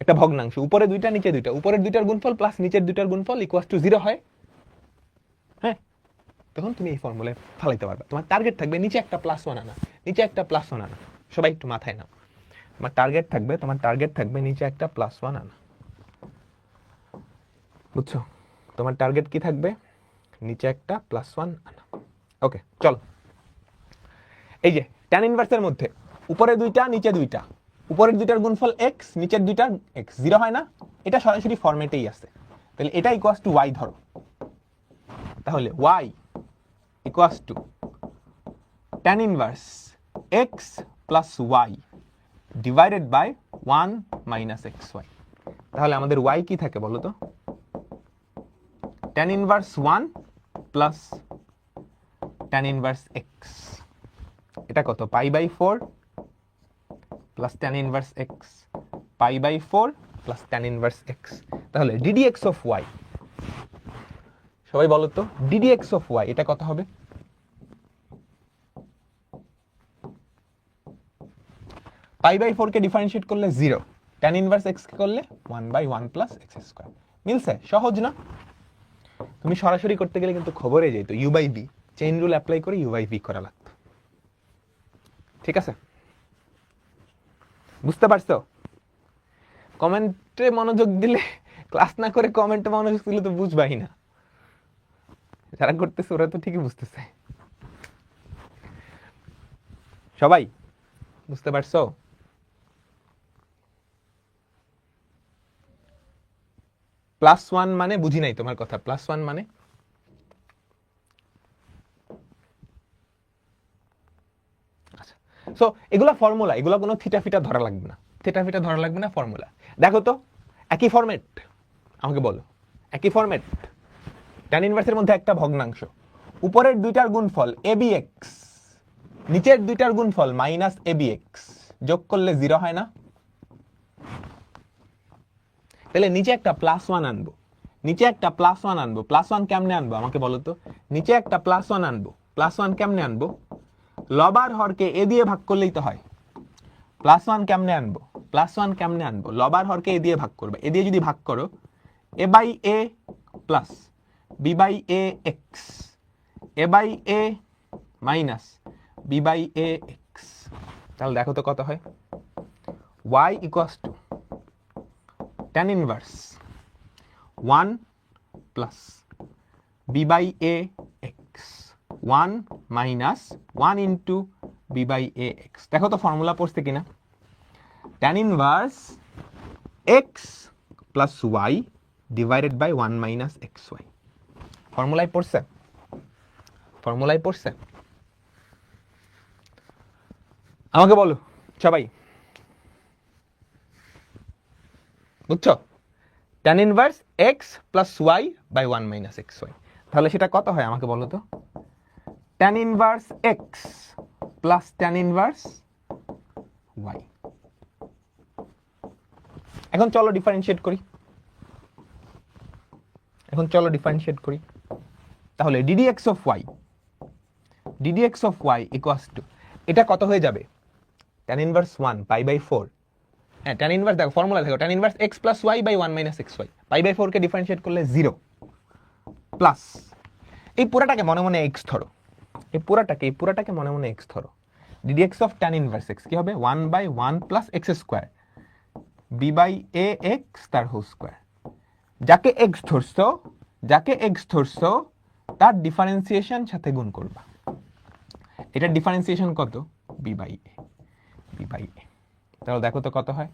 একটা ভগ্নাংশ, উপরে দুইটা নিচে দুইটা, উপরের দুইটার গুণফল প্লাস নিচের দুইটার গুণফল ইকুয়ালস টু 0 হয়, হ্যাঁ, তখন তুমি এই ফর্মুলায় ফালাইতে পারবে। তোমার টার্গেট থাকবে নিচে একটা +1 আনা, নিচে একটা +1 আনা। সবাই একটু মাথায় নাও, তোমার টার্গেট থাকবে নিচে একটা +1 আনা। বুঝছো? তোমার টার্গেট কি থাকবে? নিচে একটা +1 আনা। ওকে, চলো। এই যে tan ইনভার্সের মধ্যে উপরে দুইটা নিচে দুইটা, উপরের দুইটার গুণফল x, নিচের দুইটার x, 0 হয় না? এটা সরাসরি ফরম্যাটেই আছে। তাহলে এটা ইকুয়ালস টু y ধরো, তাহলে y equals to tan inverse x plus y divided by 1 minus xy। তাহলে আমাদের y কি থাকে বলো তো? tan inverse 1 plus tan inverse x, এটা কত? π/4 plus tan inverse x, π/4 plus tan inverse x। তাহলে ddx অফ y, সবাই বলো তো ddx অফ y এটা কত হবে? π/4 কে ডিফারেন্সিয়েট করলে 0, tan ইনভার্স x কে করলে 1/1 প্লাস x²। মিলছে? সহজ না? তুমি সরাসরি করতে গেলে কিন্তু খবরে যেত u/v, চেইন রুল অ্যাপ্লাই করে u/v করা লাগতো। ঠিক আছে, বুঝতে পারছো? কমেন্টে মনোযোগ দিলে, ক্লাস না করে কমেন্টে মনোযোগ দিলে তো বুঝবাই না। যারা করতেছে ওরা তো ঠিকই বুঝতেছে। সবাই বুঝতে পারছো? +1 মানে বুঝি নাই তোমার কথা। +1 মানে আচ্ছা, সো এগুলা ফর্মুলা, এগুলা কোনো থিটা ফিটা ধরা লাগবে না, থিটা ফিটা ধরা লাগবে না, ফর্মুলা। দেখো তো একই ফরম্যাট, আমাকে বলো একই ফরম্যাট। tan ইনভার্সের মধ্যে একটা ভগ্নাংশ, উপরের দুইটার গুণফল abx, নিচের দুইটার গুণফল মাইনাস abx, যোগ করলে 0 হয় না? তাহলে নিচে একটা +1 আনবো, নিচে একটা +1 আনবো। +1 কেমনে আনবো আমাকে বলো তো? নিচে একটা +1 আনবো, +1 কেমনে আনবো? লবার হরকে a দিয়ে ভাগ করলেই তো হয়। +1 কেমনে আনবো? +1 কেমনে আনবো? লবার হরকে a দিয়ে ভাগ করবে। a দিয়ে যদি ভাগ করো, a/a plus b/ax, a/a minus b/ax। তাহলে দেখো তো কত হয়? y equals to tan inverse 1 plus b/ax, 1 minus 1 into b/ax। দেখো তো ফর্মুলা পড়ছে কিনা? tan inverse x plus y divided by 1 minus xy। ফর্মুলায় পড়ছে? ফর্মুলায় পড়ছে? আমাকে বলো সবাই, বুঝছো? tan inverse x plus y by 1 minus xy, তাহলে সেটা কত হয় আমাকে বলো তো? tan inverse x plus tan inverse y। এখন চলো ডিফারেন্সিয়েট করি, তাহলে ddx of y equals to, এটা কত হয়ে যাবে, tan inverse 1 পাই বাই 4, হ্যাঁ tan inverse দেখো ফর্মুলা দেখো, tan inverse x plus y by 1 minus xy, pi by 4 কে ডিফারেন্সিয়েট করলে 0 প্লাস এই পুরাটাকে মনে মনে x ধরো, এই পুরাটাকে মনে মনে x ধরো, ddx of tan inverse x কি হবে 1 by 1 plus x square b by ax তার হোল স্কয়ার, যাকে x ধরছো তার ডিফারেন্সিয়েশন সাথে গুণ করবা, এটা ডিফারেন্সিয়েশন কত b by a, তাহলে দেখো তো কত হয়,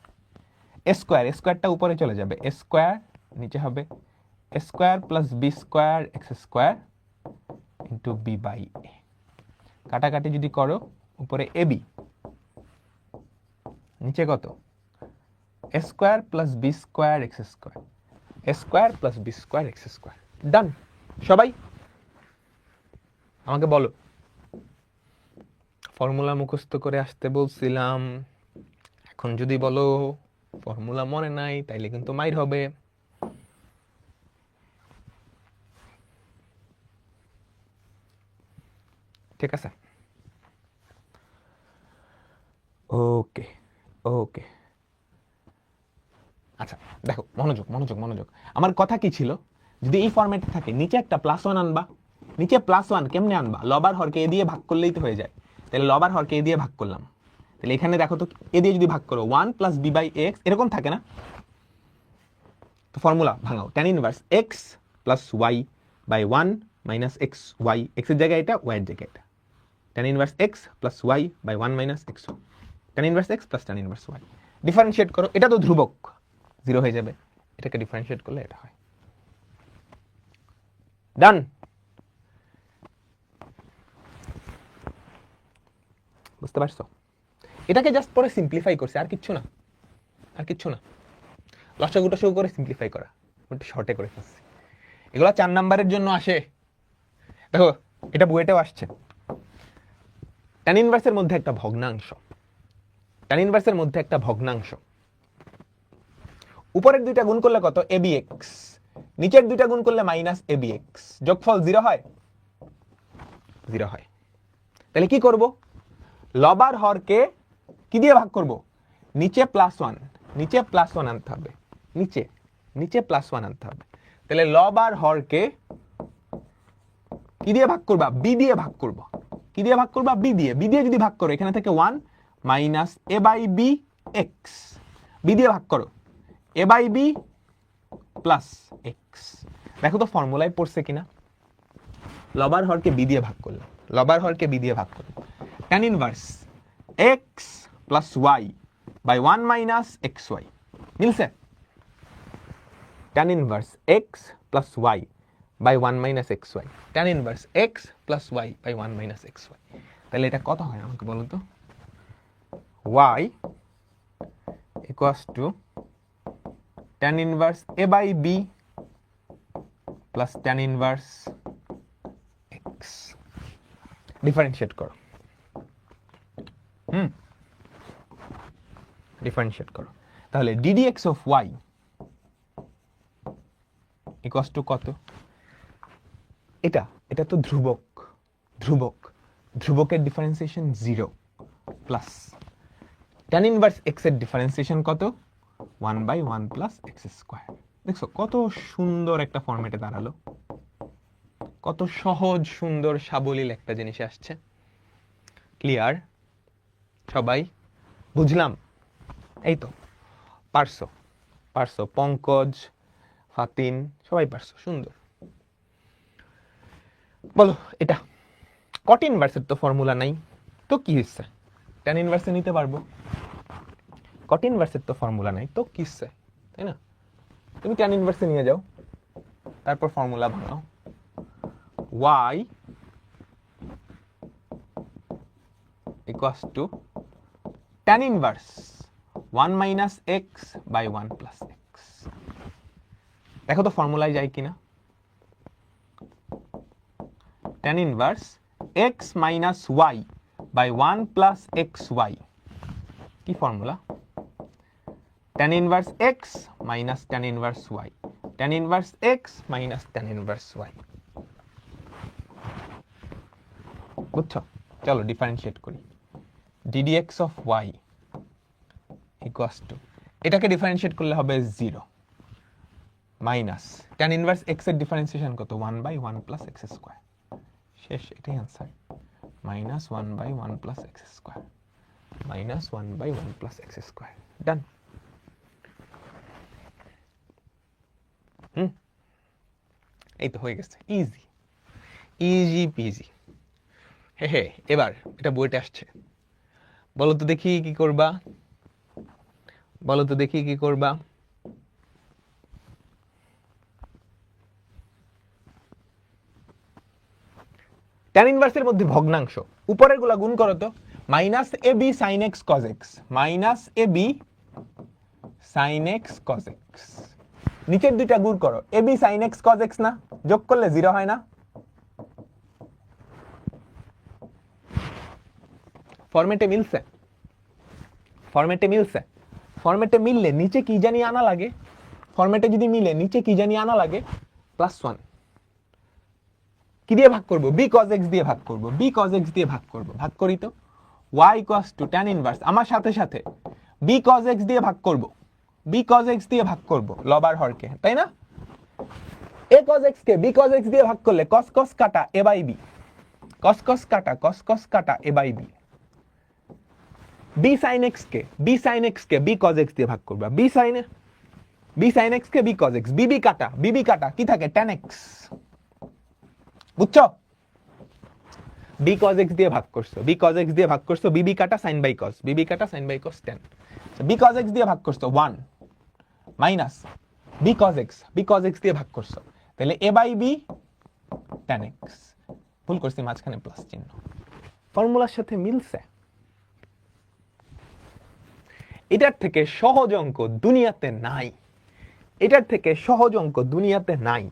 স্কয়ারটা উপরে চলে যাবে, স্কয়ার নিচে হবে square plus B square X square into B by A, কাটাকাটি যদি করো উপরে এ বি, নিচে কত square plus B square X square, square plus B square X square. Done. সবাই আমাকে বলো, ফর্মুলা মুখস্থ করে আসতে বলছিলাম, এখন যদি বলো ফর্মুলা মনে নাই তাইলে কিন্তু মাইর হবে। ঠিক আছে, ওকে আচ্ছা দেখো, মনোযোগ। আমার কথা কি ছিল, যদি এই ফরম্যাটে থাকে নিচে একটা +1 আনবা, নিচে +1 কেমনে আনবা, লবার হরকে এ দিয়ে ভাগ করলেই তো হয়ে যায়, তাহলে লবার হরকে এ দিয়ে ভাগ করলাম, তাহলে এখানে দেখো তো এ দিয়ে যদি ভাগ করো 1 + b by x এরকম থাকে না, তো ফর্মুলা ভাঙাও, tan inverse x + y by 1 minus xy, x এর জায়গায় এটা, y এর জায়গায় এটা, tan inverse x + y by 1 minus xy, tan inverse x plus tan inverse y, differentiate করো, এটা তো ধ্রুবক 0 হয়ে যাবে, এটাকে ডিফারেন্সিয়েট করলে এটা হয়। ডান। বুঝতে পারছো, এটাকে জাস্ট পরে সিম্পলিফাই করছে, আর কিচ্ছু না, লসাগু টসাগু করে সিম্পলিফাই করা, একটু শর্টে করে ফেলছি, এগুলো 4 নাম্বারের জন্য আসে। দেখো এটা বুয়েটেও আসছে, tan ইনভার্সের মধ্যে একটা ভগ্নাংশ, উপরের দুইটা গুণ করলে কত abx, নিচের দুইটা গুণ করলে -abx, যোগফল 0 হয়, তাহলে কি করব, লবার হরকে কি দিয়ে ভাগ করব, নিচে +1 আনতে হবে, নিচে +1 আনতে হবে, তাহলে লবার হরকে কি দিয়ে ভাগ করবা, b দিয়ে ভাগ করবা, b দিয়ে যদি ভাগ করো, এখানে থেকে 1 minus a by b x, b দিয়ে ভাগ করো a by b plus x, দেখো তো ফর্মুলায় পড়ছে কিনা, লবার হরকে b দিয়ে ভাগ করলাম, tan inverse x plus y by 1 minus xy, মিলছে, tan inverse x plus y by 1 minus xy, tan inverse x plus y by 1 minus xy, তাহলে এটা কত হয় আমাকে বলো তো, y equals to tan inverse a by b plus tan inverse x, differentiate করো, তাহলে ddx of y equals to কত, এটা তো ধ্রুবকের differentiation 0 plus tan inverse x এর ডিফারেন্সিয়েশন কত 1 by 1 plus x স্কয়ার, দেখছো কত সুন্দর একটা ফরম্যাটে দাঁড়ালো, কত সহজ সুন্দর সাবলীল একটা জিনিস আসছে। ক্লিয়ার সবাই, বুঝলাম, এই তো পারছো পঙ্কজ, ফাতিন, সবাই পারছো, সুন্দর। বলো এটা কট ইনভার্সের তো ফর্মুলা নাই, তো কি হচ্ছে, tan ইনভার্সে নিতে পারবো, কট ইনভার্সের তো ফর্মুলা নাই, তো কি হচ্ছে, তাই না, তুমি tan ইনভার্সে নিয়ে যাও, তারপর formula ভাঙাও, y equals to tan inverse 1 minus x by 1 plus x, দেখো তো ফর্মুলায় যায় কিনা, tan inverse x minus y by 1 plus xy কি formula tan inverse x minus tan inverse y tan inverse x minus tan inverse y বুঝছো চলো differentiate করি ddx of y equals to এটাকে differentiate করলে হবে 0 মাইনাস tan ইনভার্স x এর differentiation কত 1 by 1 plus x square শেষ এটাই answer minus 1 by 1 plus x square minus 1 by 1 plus x square done এই তো হয়ে গেছে ইজি ইজি পিজি হে হে এবার এটা বইতে আসছে বলো তো দেখি কি করবা বলো তো দেখি কি করবা tan ইনভার্সের মধ্যে ভগ্নাংশ উপরের গুলা গুণ করো তো minus ab sin x cos x minus ab sin x cos x নিচের দুইটা গুণ করো ab sin x cos x না যোগ করলে 0 হয় না ফরম্যাটে মিলছে ফরম্যাটে মিললে নিচে কি জানি আনা লাগে ফরম্যাটে যদি মিলে নিচে কি জানি আনা লাগে +1 কি দিয়ে ভাগ করব b cos x দিয়ে ভাগ করব b cos x দিয়ে ভাগ করব ভাগ করি তো y tan ইনভার্স আমার সাথে সাথে b cos x দিয়ে ভাগ করব b cos x দিয়ে ভাগ করব লবার হরকে তাই না a cos x K b cos x দিয়ে ভাগ করলে cos cos কাটা a by b cos cos কাটা a by b b sin x K b cos x দিয়ে ভাগ করবা b sin x কে b cos x bb কাটা কি থাকে tan x বুঝছো b cos x দিয়ে ভাগ করছো bb কাটা sin by cos tan b cos x দিয়ে ভাগ করছো 1 মাইনাস b cos x দিয়ে ভাগ করছো তাহলে a by b tan x ভুল করছি মাঝখানে প্লাস চিহ্ন ফর্মুলার সাথে মিলছে এটার থেকে সহজ অঙ্ক দুনিয়াতে নাই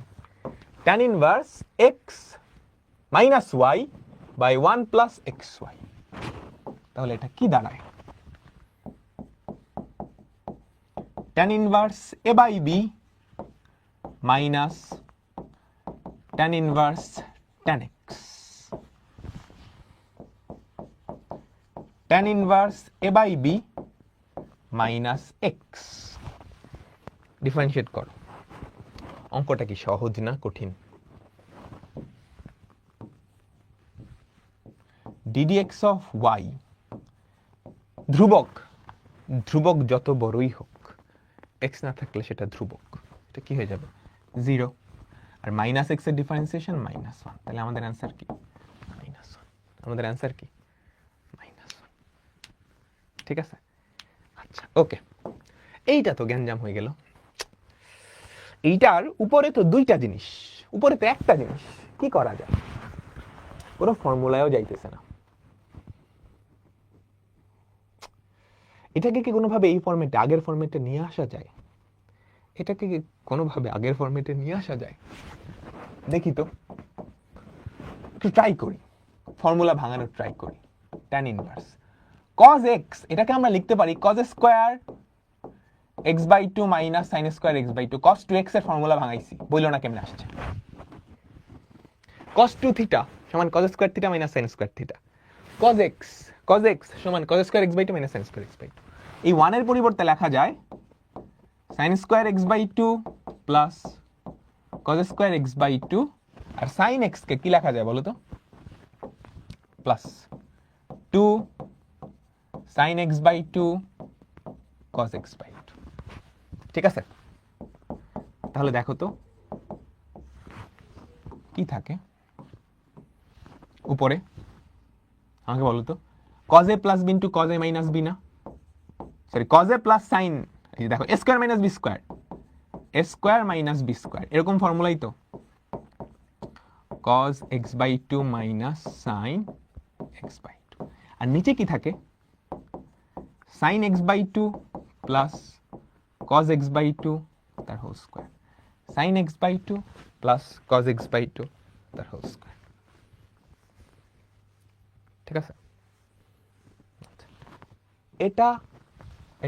tan inverse x minus y by 1 plus xy তাহলে এটা কি দাঁড়ায় tan inverse a by b minus tan inverse tan x tan inverse a by b minus x differentiate করো অঙ্কটা কি সহজ না কঠিন ddx of y ধ্রুবক যত বড়ই হোক x না থাকলে সেটা ধ্রুবক এটা কি হয়ে যাবে 0 আর মাইনাস x এর ডিফারেন্সিয়েশন -1 তাহলে আমাদের आंसर কি -1 ঠিক আছে আচ্ছা ওকে এইটা তো জ্ঞানজাম হয়ে গেল এইটার উপরে তো দুইটা জিনিস উপরে তো একটা জিনিস কি করা যায় পুরো ফর্মুলায়ও যাইতেছে না এটাকে কি কোনোভাবে এই ফরম্যাটে আগের ফরম্যাটে নিয়ে আসা যায় দেখি তো একটু ট্রাই করি ফর্মুলা ভাঙানোর ট্রাই করি tan ইনভার্স cos x এটাকে আমরা লিখতে পারি cos square x/2 minus sin square x/2 cos 2x এর ফর্মুলা ভাঙাইছি বইলো না কেমনে আসছে cos 2 থিটা সমান cos square theta minus sin square theta cos x সমান cos square x/2 minus sin square x/2 এই 1 এর পরিবর্তে লেখা যায় sin square x/2 plus cos square x/2 আর sin x কে কি লেখা যায় বলো তো plus 2 sin x/2 cos x/2 ঠিক আছে তাহলে দেখো তো কি থাকে উপরে আমাকে বলো তো cos a plus b into cos a minus b না sorry cos a plus sin এই দেখো a square minus b square এরকম ফর্মুলাই তো cos x/2 minus sin x/2 আর নিচে কি থাকে sin x/2 plus cos x/2 তার whole square sin x/2 plus cos x/2 তার হোল স্কয়ার ঠিক আছে? এটা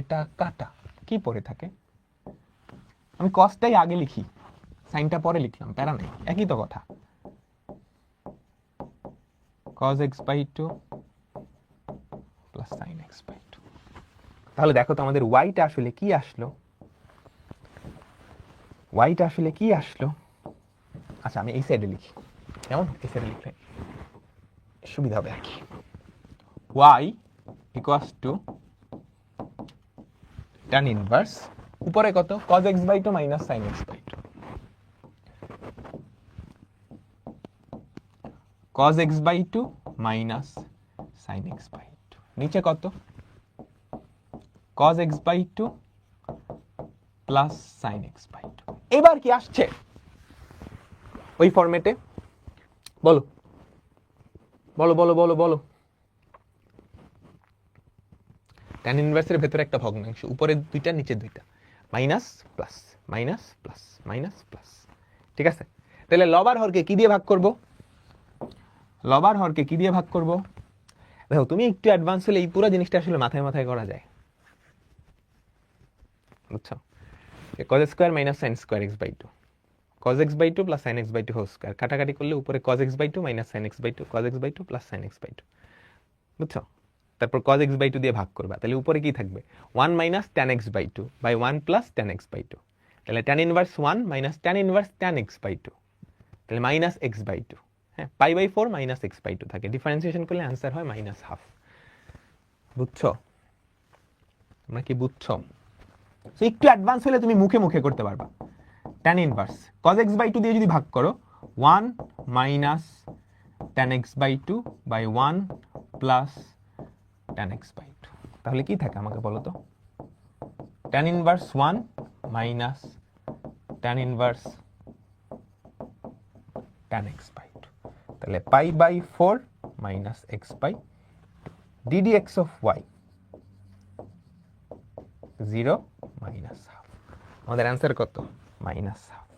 এটা কাটা কি পরে থাকে? আমি কসটাই আগে লিখি, সাইনটা পরে লিখলাম, প্যারা নেই, একই তো কথা। cos x by 2 plus sin x by 2। তাহলে দেখো তো আমাদের ওয়াইটা আসলে কি আসলো, ওয়াইটা আসলে কি আসলো। আচ্ছা আমি এই সাইডে লিখি, কেমন? এই সাইডে লিখলে সুবিধা হবে আর কি। y equals to tan inverse উপরে কত? cos x by 2 minus sin x by 2। cos x by 2 minus sin x by 2, নিচে কত? cos x by 2 plus sin x by 2। এবার কি আসছে ওই ফরম্যাটে? বলো বলো বলো বলো বলো। tan ইনভার্সের ভেতরে একটা ভগ্নাংশ, উপরে দুইটা নিচে দুইটা, minus plus minus plus minus plus. ঠিক আছে? তাহলে লব আর হরকে কি দিয়ে ভাগ করব? লব আর হরকে কি দিয়ে ভাগ করব? দেখো তুমি একটু অ্যাডভান্স হলে এই পুরো জিনিসটা আসলে মাথায় মাথায় করা যায়, বুঝছো? cos square minus sin square x by 2, cos x by 2 plus sin x by 2 whole square, কাটাকাটি করলে উপরে cos x by 2 minus sin x by 2, cos x by 2 plus sin x by 2, বুঝছো? তারপর cos x by 2 দিয়ে ভাগ করবা, তাহলে উপরে কি থাকবে? 1 minus tan x by 2 by 1 plus tan x by 2। তাহলে tan inverse 1 minus tan inverse tan x by 2, তাহলে মাইনাস x by 2। হ্যাঁ, pi by 4 minus x by 2 থাকে, ডিফারেন্সিয়েশন করলে आंसर হয় মাইনাস হাফ। বুঝছো? তোমরা কি বুঝছো? সো একটু অ্যাডভান্স হলে তুমি মুখে মুখে করতে পারবা। tan inverse cos x by 2 দিয়ে যদি ভাগ করো, 1 minus tan x by 2 by 1 plus tan x by 2, তাহলে কি থাকে আমাকে বলো তো? tan inverse 1 minus tan inverse tan x by 2, তাহলে pi by 4 minus x by ddx of y 0 minus half. আমাদের অ্যান্সার কত? Minus half.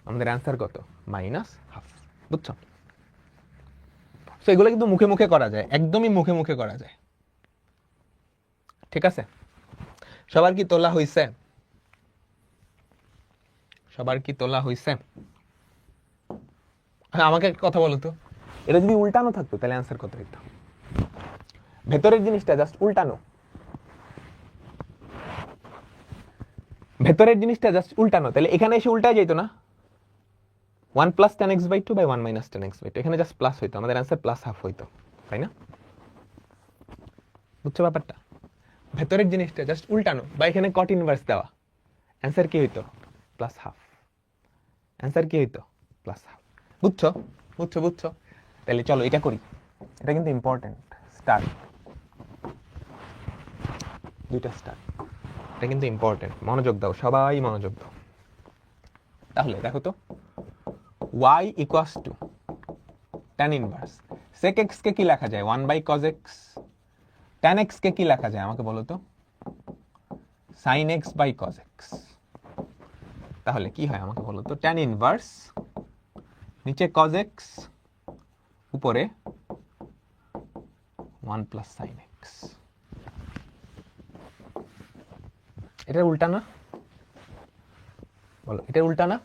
আমাদের অ্যান্সার কত? Minus half. বুঝছো? তো এগুলো কিন্তু মুখে মুখে করা যায়, একদমই মুখে মুখে করা যায়। ঠিক আছে? সবার কি তোলা হইছে? সবার কি তোলা হইছে? আমাকে একটা কথা বলো তো, এটা যদি উল্টানো থাকতো তাহলে অ্যান্সার কত হইতো? ভেতরের জিনিসটা জাস্ট উল্টানো, ভেতরের জিনিসটা জাস্ট উল্টানো, তাহলে এখানে এসে উল্টায় যেত না? 1 plus tan x by 2 by 1 minus tan x by 2, এখানে জাস্ট প্লাস হইতো, আমাদের অ্যান্সার প্লাস হাফ হইতো, তাই না? বুঝছো ব্যাপারটা? ভেতরের জিনিসটা জাস্ট উল্টানো বা এখানে cot ইনভার্স দেওয়া, অ্যান্সার কি হইতো? Plus half. অ্যান্সার কি হইতো? Plus half. বুঝছো? বুঝছো বুঝছো? তাহলে চলো এটা করি, এটা কিন্তু ইম্পর্টেন্ট। স্টার, দুইটা স্টার, এটা কিন্তু ইম্পর্টেন্ট, মনোযোগ দাও, সবাই মনোযোগ দাও। তাহলে দেখো তো, y equals to tan inverse sec x কে কি লেখা যায়? 1 by cos x। tan x কে কি লেখা যায় আমাকে বলো তো? sin x by cos x। তাহলে কি হয় আমাকে বলো তো? tan ইনভার্স নিচে cos x উপরে 1 প্লাস sin x। এটা উল্টা না? বলো, এটা উল্টা না?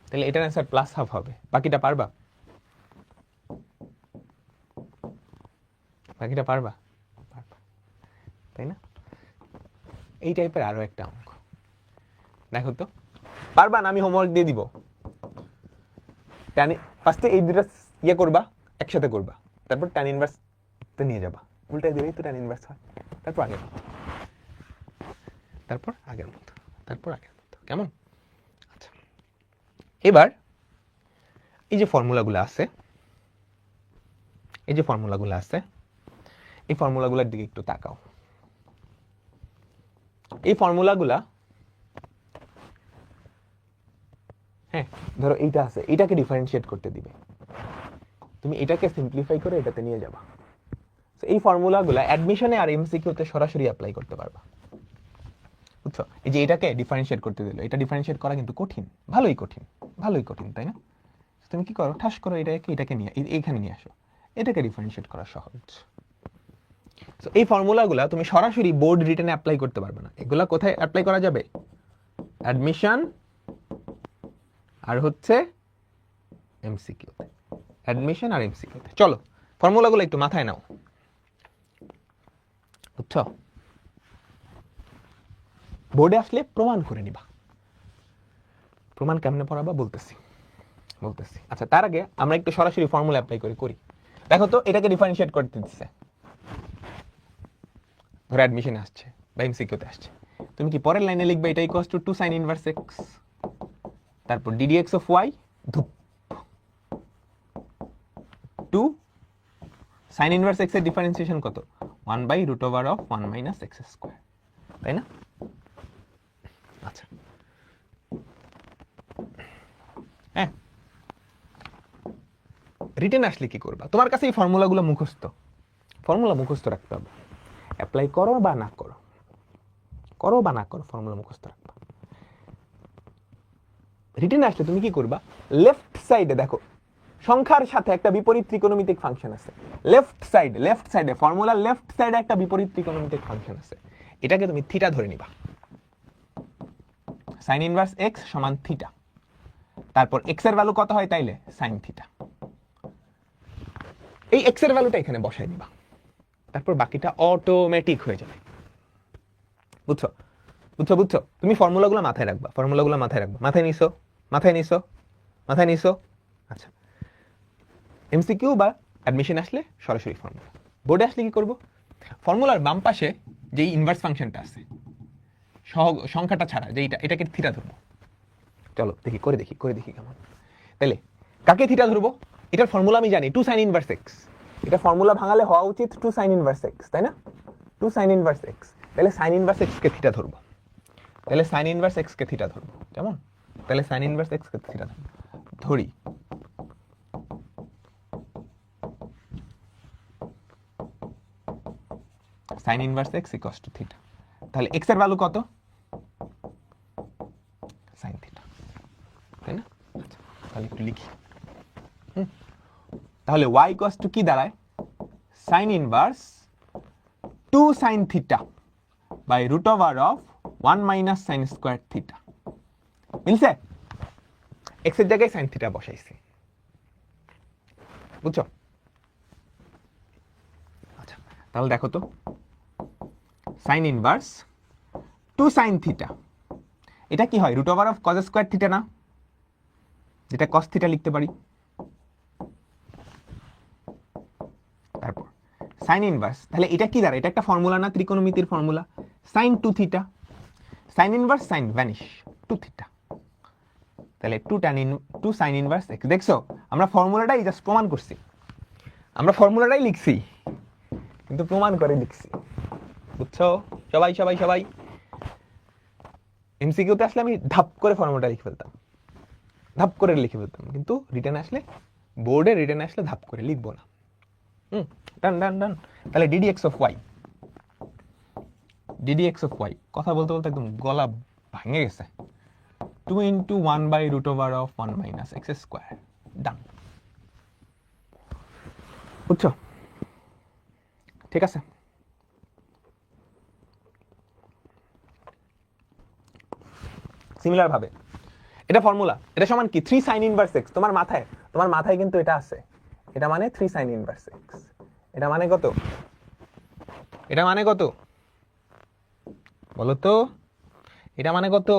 তাহলে এটার অ্যান্সার প্লাস হাফ হবে। বাকিটা পারবা? বাকিটা পারবা? পারবা, তাই না? এই টাইপের আরো একটা অঙ্ক দেখো তো, পারবা না? আমি হোমওয়ার্ক দিয়ে দিব। ফার্স্টে এই দুটো ইয়ে করবা, একসাথে করবা, তারপর tan ইনভার্স তে নিয়ে যাবা, উল্টাই দিলেই তো tan ইনভার্স হয়। তারপর আগের মতো, তারপর আগের মতো, তারপর আগের মতো, কেমন? আচ্ছা, এবার এই যে ফর্মুলাগুলো আছে, এই যে ফর্মুলাগুলো আছে, এই ফর্মুলাগুলোর দিকে একটু তাকাও। এই ফর্মুলাগুলা, হ্যাঁ ধরো এইটা আছে, এইটাকে ডিফারেন্সিয়েট করতে দিবে, তুমি এটাকে সিম্পলিফাই করে এটাতে নিয়ে যাবা। এই ফর্মুলাগুলা অ্যাডমিশনে আর এমসিকিউতে সরাসরি অ্যাপ্লাই করতে পারবা। বুঝছো? এই যে এটাকে ডিফারেন্সিয়েট করতে দিল, এটা ডিফারেন্সিয়েট করা কিন্তু কঠিন, ভালোই কঠিন, ভালোই কঠিন, তাই না? তুমি কি করো? ঠাস করো এটাকে, এটাকে নিয়ে এইখানে নিয়ে আসো, এটাকে ডিফারেন্সিয়েট করা সহজ। তো এই ফর্মুলাগুলো তুমি সরাসরি বোর্ড রিটেনে অ্যাপ্লাই করতে পারবে না, এগুলা কোথায় অ্যাপ্লাই করা যাবে? অ্যাডমিশন আর হচ্ছে এমসিকিউতে, অ্যাডমিশন আর এমসিকিউতে। চলো ফর্মুলাগুলো একটু মাথায় নাও, বুঝছো? বোর্ডে আসলে প্রমাণ করে নিবা। প্রমাণ কেমনে পড়াবা বলতেছি। আচ্ছা, তার আগে আমরা একটু সরাসরি ফর্মুলা অ্যাপ্লাই করি। দেখো তো, এটাকে ডিফারেন্সিয়েট করতে দিচ্ছে, ধরো অ্যাডমিশনে আসছে বা এমসিকিউতে আসছে, তুমি কি পরের লাইনে লিখবে এটা equals to 2 sin inverse x, তারপর ddx অফ y, ধুপ 2 sin ইনভার্স x এর ডিফারেন্সিয়েশন কত? 1/√1 মাইনাস x স্কয়ার, তাই না? আচ্ছা, হ্যাঁ, রিটেন আসলে কি করবা? তোমার কাছে এই ফর্মুলাগুলো মুখস্থ রাখতে হবে। অ্যাপ্লাই করো বা না করো, ফর্মুলা মুখস্থ রাখবা। রিটেন আসলে তুমি কি করবা? লেফট সাইডে দেখো সংখ্যার সাথে একটা বিপরীত ত্রিকোণমিতিক ফাংশন আছে। লেফট সাইডে ফর্মুলা লেফট সাইডে একটা বিপরীত ত্রিকোণমিতিক ফাংশন আছে, এটাকে তুমি থিটা ধরে নিবা। sin ইনভার্স x সমান থিটা, তারপর x এর ভ্যালু কত হয় তাইলে sin থিটা, এই x এর ভ্যালুটা এখানে বসাই দিবা, তারপর বাকিটা অটোমেটিক হয়ে যাবে। বুঝছো? তুমি ফর্মুলাগুলো মাথায় রাখবা, মাথায় নিছো। আচ্ছা, এমসিকিউ বা অ্যাডমিশন আসলে সরাসরি ফর্মুলা। বোর্ডে আসলে কি করব? ফর্মুলার বাম পাশে যেই ইনভার্স ফাংশনটা আছে সংখ্যাটা ছাড়া, যেইটা, এটাকে থিটা ধরবো। চলো করে দেখি কেমন। তাহলে কাকে থিটা ধরবো? এটার ফর্মুলা আমি জানি 2 sin ইনভার্স x, এটা ফর্মুলা ভাঙালে হওয়া উচিত 2 sin ইনভার্স x, তাই না? 2 sin ইনভার্স x, তাহলে sin ইনভার্স x কে থিটা ধরবো। কেমন? তাহলে sin ইনভার্স x কে থিটা ধরি। sin inverse x equals to theta, তাহলে x এর ভ্যালু কত? sin থিটা, তাই না? আচ্ছা, তাহলে একটু লিখি। তাহলে y ইকুয়ালস টু কি দাঁড়ায়? sin inverse 2 sin theta by √1 minus sin square theta. মিলছে? x এর জায়গায় sin থিটা বসাইছি, বুঝছো? আচ্ছা, তাহলে দেখো তো, sin ইনভার্স 2 sin থিটা, এটা কি হয়? √of cos স্কয়ার থিটা না, যেটা cos থিটা লিখতে পারি। তারপর sin ইনভার্স, তাহলে এটা কি দাঁড়ায়? এটা একটা ফর্মুলা না, ত্রিকোণমিতির ফর্মুলা, sin 2 থিটা, sin ইনভার্স sin ভ্যানিশ 2 থিটা, তাহলে 2 sin ইনভার্স x। দেখছো, আমরা ফর্মুলাটাই জাস্ট প্রমাণ করছি, আমরা ফর্মুলাটাই লিখছি কিন্তু প্রমাণ করে লিখছি, বুঝছো? সবাই এমসিকিউতে আসলে আমি ধাপ করে ফর্মুলাটা লিখে ফেলতাম, কিন্তু রিটেন আসলে, বোর্ডে রিটেন আসলে ধাপ করে লিখবো না। ডান। তাহলে ddx অফ y, কথা বলতে একদম গলা ভাঙে গেছে। 2 × 1/√1 মাইনাস x স্কয়ার, ডান। বুঝছো? ঠিক আছে, সিমিলার ভাবে এটা ফর্মুলা, এটা সমান কি? 3 sin ইনভার্স x। তোমার মাথায় কিন্তু এটা আছে, এটা মানে 3 sin ইনভার্স x। এটা মানে কত বলো তো? এটা মানে কত?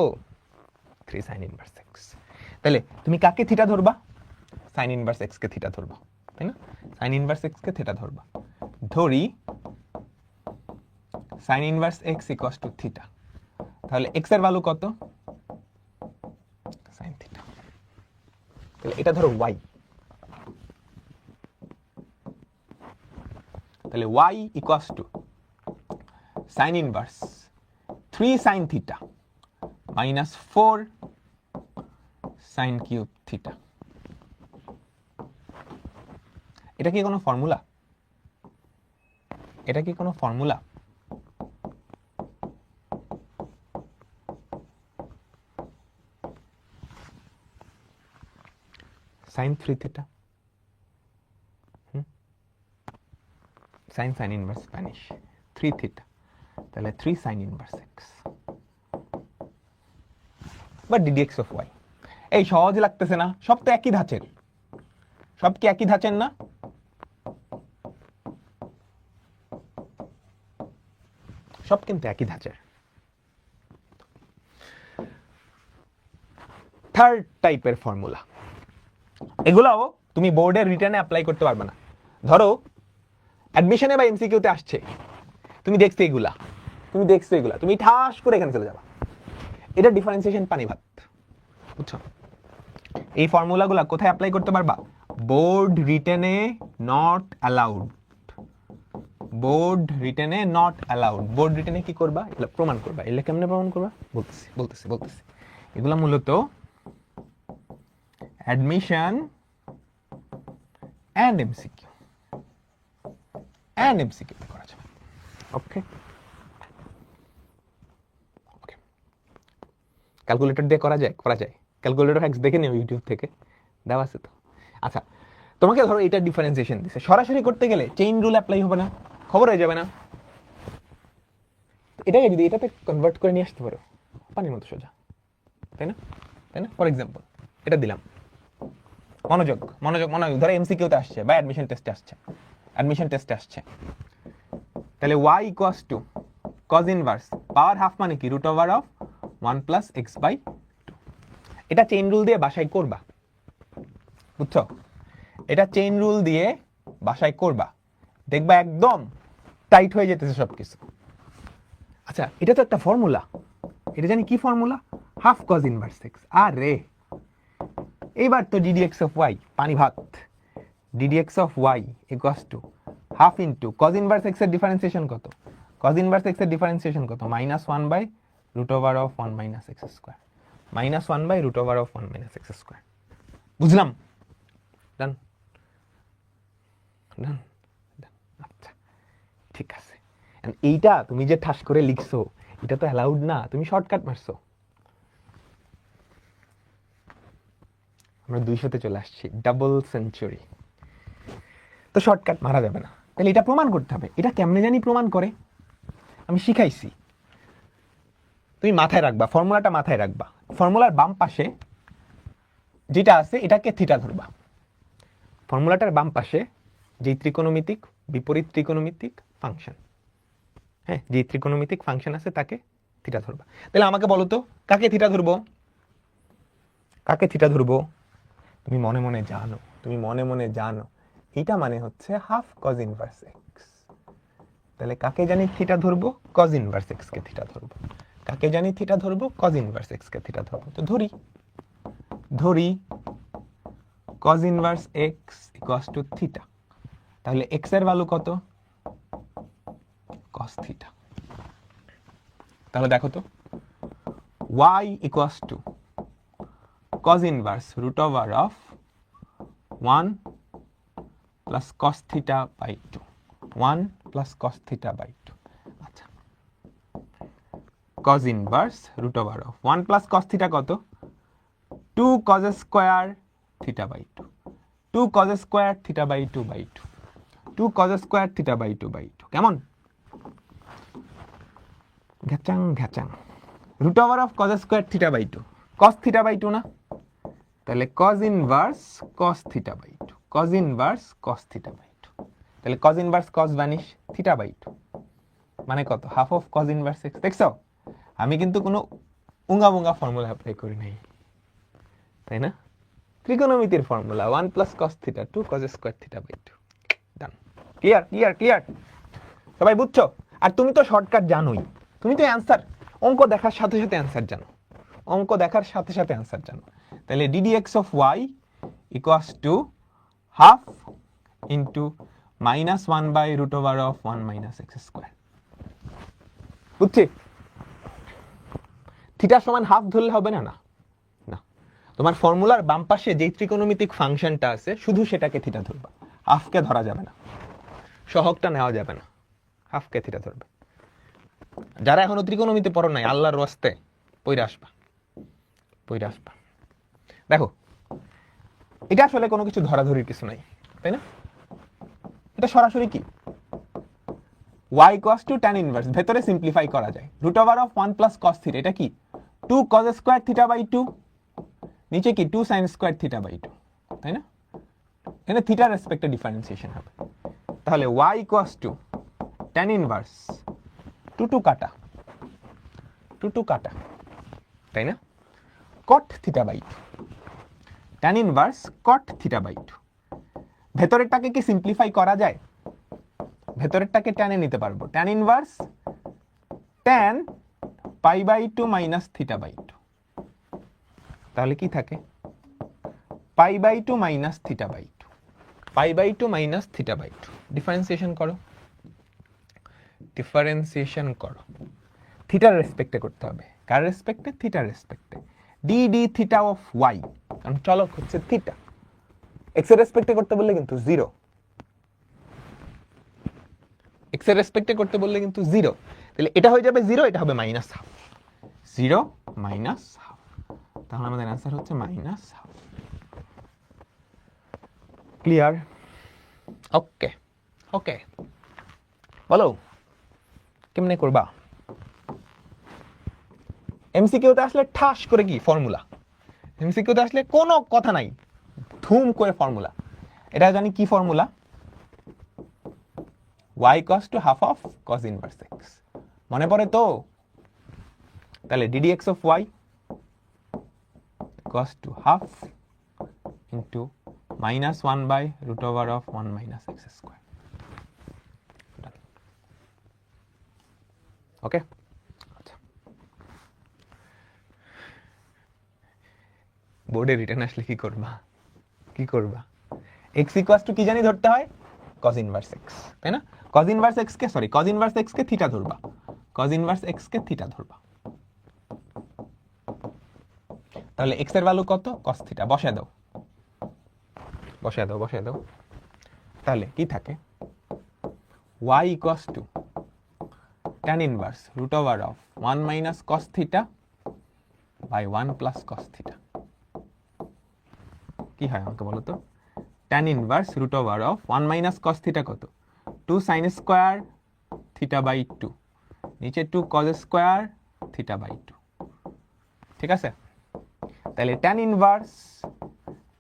3 sin ইনভার্স x। তাহলে তুমি কাকে থিটা ধরবা? sin ইনভার্স x কে থিটা ধরবা, তাই না? sin ইনভার্স x কে থিটা ধরবা, ধরি sin inverse x equals to theta, তাহলে x এর ভ্যালু কত? sin থিটা, তাহলে এটা ধরো y, তাহলে y equals to sin inverse 3 sin theta minus 4 sin cube theta. এটা কি কোনো formula? sin 3 theta, sine sine inverse vanish, 3 theta, তাহলে 3 সাইন ইনভার্স এক্স বা ডিডিএক্স অফ ওয়াই। এই সহজ লাগতেছে না? সব তো একই ধাঁচের, সব কি একই ধাঁচের না? সব কিন্তু একই ধাঁচের। থার্ড টাইপের ফর্মুলা, এগুলাও তুমি বোর্ডের রিটার্নে অ্যাপ্লাই করতে পারবে না। ধরো অ্যাডমিশনে বা এমসিকিউতে আসছে, তুমি দেখছো এগুলা, তুমি ঠাস করে এখানে চলে যাবা, এটা ডিফারেন্সিয়েশন পানি ভাত, বুঝছো? এই ফর্মুলাগুলা কোথায় অ্যাপ্লাই করতে পারবা? বোর্ড রিটেনে নট অ্যালাউড, বোর্ড রিটেনে নট অ্যালাউড। বোর্ড রিটেনে কি করবা? এগুলা প্রমাণ করবা। এগুলা কেমনে প্রমাণ করবা? বলতেছি। এগুলা মূলত অ্যাডমিশন এন্ড এমসিকিউ তে করা যাবে। ওকে, ক্যালকুলেটর দিয়ে করা যায়। ক্যালকুলেটর হ্যাক্স দেখে নিও ইউটিউব থেকে, দেওয়া আছে তো। আচ্ছা, তোমাকে ধরো এটা ডিফারেন্সিয়েশন দিছে, সরাসরি করতে গেলে চেইন রুল অ্যাপ্লাই হবে না, খবর হয়ে যাবে না? এটাকে যদি এটাতে কনভার্ট করে নিয়ে আসতে পারো, পানির মতো সোজা, তাই না? ফর এক্সাম্পল এটা দিলাম, মনোযোগ, ধরো এমসিকিউতে আসছে বা অ্যাডমিশন টেস্টে আসছে, তাহলে y equals to cos inverse power half মানে কি? √ অফ 1 + x/2। এটা চেইন রুল দিয়ে বাসায় করবা, বুঝছো? এটা চেইন রুল দিয়ে বাসায় করবা, দেখবা একদম টাইট হয়ে যেতেছে সবকিছু। আচ্ছা, এটা তো একটা ফর্মুলা, এটা জানি কি formula? Half cos inverse x। আরে এইবার তো ডিডিএক্স অফ ওয়াই পানি ভাত, ddx of y equals to half into cos inverse x এর ডিফারেন্সিয়েশন কত? cos ইনভার্স x এর ডিফারেন্সিয়েশন কত? -1/√1 - x², -1/√1 - x²। বুঝলাম? ডান। আচ্ছা, ঠিক আছে। এইটা তুমি যে ঠাস করে লিখছো, এটা তো অ্যালাউড না, তুমি শর্টকাট মারছো। আমরা 200-তে চলে আসছি, ডাবল সেঞ্চুরি। তো শর্টকাট মারা যাবে না, তাহলে এটা প্রমাণ করতে হবে। এটা কেমনে জানি প্রমাণ করে, আমি শিখাইছি, তুমি মাথায় রাখবা, ফর্মুলাটা মাথায় রাখবা। ফর্মুলার বাম পাশে যেটা আছে এটাকে থিটা ধরবা। ফর্মুলাটার বাম পাশে যে ত্রিকোণমিতিক বিপরীত ত্রিকোণমিতিক ফাংশন, হ্যাঁ, যে ত্রিকোণমিতিক ফাংশন আছে তাকে থিটা ধরবা। তাহলে আমাকে বলো তো কাকে থিটা ধরবো? তুমি মনে মনে জানো এটা মানে হচ্ছে হাফ cos ইনভার্স x। তাহলে কাকে জানি থিটা ধরবো? cos ইনভার্স x কে থিটা ধরবো। কাকে জানি থিটা ধরবো? cos ইনভার্স x কে থিটা ধরবো। তো ধরি cos inverse x equals to theta. তাহলে x এর ভ্যালু কত? cos theta. তাহলে দেখো তো y equals to cos inverse √ 1 + cos θ/2, 1 + cos θ/2। আচ্ছা, cos ইনভার্স √ 1 + cos θ কত? 2 cos square θ/2, 2 cos square θ/2/2, 2 cos square θ/2/2। কেমন? ঘ্যাচাং √ cos স্কয়ার θ/2, cos θ/2 না? তাহলে cos inverse cos θ/2, cos inverse cos θ/2। তাহলে cos ইনভার্স cos ভ্যানিশ θ/2 মানে কত? Half of cos inverse x। দেখছো, আমি কিন্তু কোনো উঙ্গা ফর্মুলা অ্যাপ্লাই করি নাই, তাই না? ত্রিকোণমিতির ফর্মুলা 1 + cos θ 2 cos স্কয়ার θ/2। ডান। ক্লিয়ার সবাই বুঝছো? আর তুমি তো শর্টকাট জানোই, তুমি তো অ্যান্সার অঙ্ক দেখার সাথে সাথে অ্যান্সার জানো। তাহলে ddx of y equals to half into -1/√1 - x²। বুঝছি? থিটা সমান হাফ ধরলে হবে না? না, তোমার ফর্মুলার বাম পাশে যে ত্রিকোণমিতিক ফাংশনটা আছে শুধু সেটাকে থিটা ধরবা, হাফকে ধরা যাবে না, সহগটা নেওয়া যাবে না, হাফকে থিটা ধরবে। যারা এখনো ত্রিকোণমিতি পড়ো নাই, আল্লাহর ওয়াস্তে পইরা আসবা। দেখো, এটা আসলে কোনো কিছু ধরাধরির কিছু নাই, তাই না? এটা সরাসরি কি y cos to tan inverse ভেতরে সিম্পলিফাই করা যায় root over of 1 plus cos theta, এটা কি 2 cos স্কয়ার থিটা বাই 2, নিচে কি 2 sin স্কয়ার থিটা বাই 2, তাই না? এখানে থিটার রেসপেক্টে ডিফারেন্সিয়েশন হবে। তাহলে y cos to tan inverse 2 কাটা 2 কাটা, তাই না? cot theta by 2 tan inverse cot theta by 2। ভেতরেরটাকে কি সিম্পলিফাই করা যায়? ভেতরেরটাকে টেনে নিতে পারবো, tan inverse tan pi by 2 minus theta by 2। তাহলে কি থাকে pi by 2 minus theta by 2, pi by 2 minus theta by 2। Differentiation করো, ডিফারেন্সিয়েশন করো। থিটার রেসপেক্টে করতে হবে, কার রেসপেক্টে? থিটার রেসপেক্টে। D D theta of Y, কারণ চলক হচ্ছে থিটা। এক্স এর রেসপেক্টে করতে বললে কিন্তু 0, এক্স এর রেসপেক্টে করতে বললে কিন্তু 0। তাহলে এটা হয়ে যাবে 0, এটা হবে মাইনাস হাফ, 0 মাইনাস হাফ। তাহলে আমাদের অ্যান্সার হচ্ছে মাইনাস হাফ। ক্লিয়ার? ওকে ওকে, বলো কেমনে করবা? এমসিকিউতে আসলে ঠাস করে কি ফর্মুলা, এমসিকিউতে আসলে কোনো কথা নাই, ধুম করে ফর্মুলা। এটা জানি কি formula, y cos to half of cos inverse x, মনে পড়ে তো? তাহলে ddx of y cos to half into minus 1 by root over of 1 minus x square. ওকে, আচ্ছা বোর্ডে রিটার্ন আসলে কি করবা? কি করবা? x ইকুয়ালস টু কি জানি ধরতে হয়? cos ইনভার্স x, তাই না? cos ইনভার্স x কে সরি cos ইনভার্স x কে থিটা ধরবা, cos ইনভার্স x কে থিটা ধরবা। তাহলে x এর ভ্যালু কত? cos থিটা, বসায় দাও বসায় দাও বসায় দাও। তাহলে কি থাকে y equals to tan inverse root over of 1 minus cos theta by 1 plus cos theta. কি হয় আমাকে বলো তো? tan inverse root over of 1 minus cos theta কত? 2 sin স্কয়ার থিটা বাই 2, নিচে 2 cos স্কয়ার থিটা বাই 2, ঠিক আছে? তাহলে tan inverse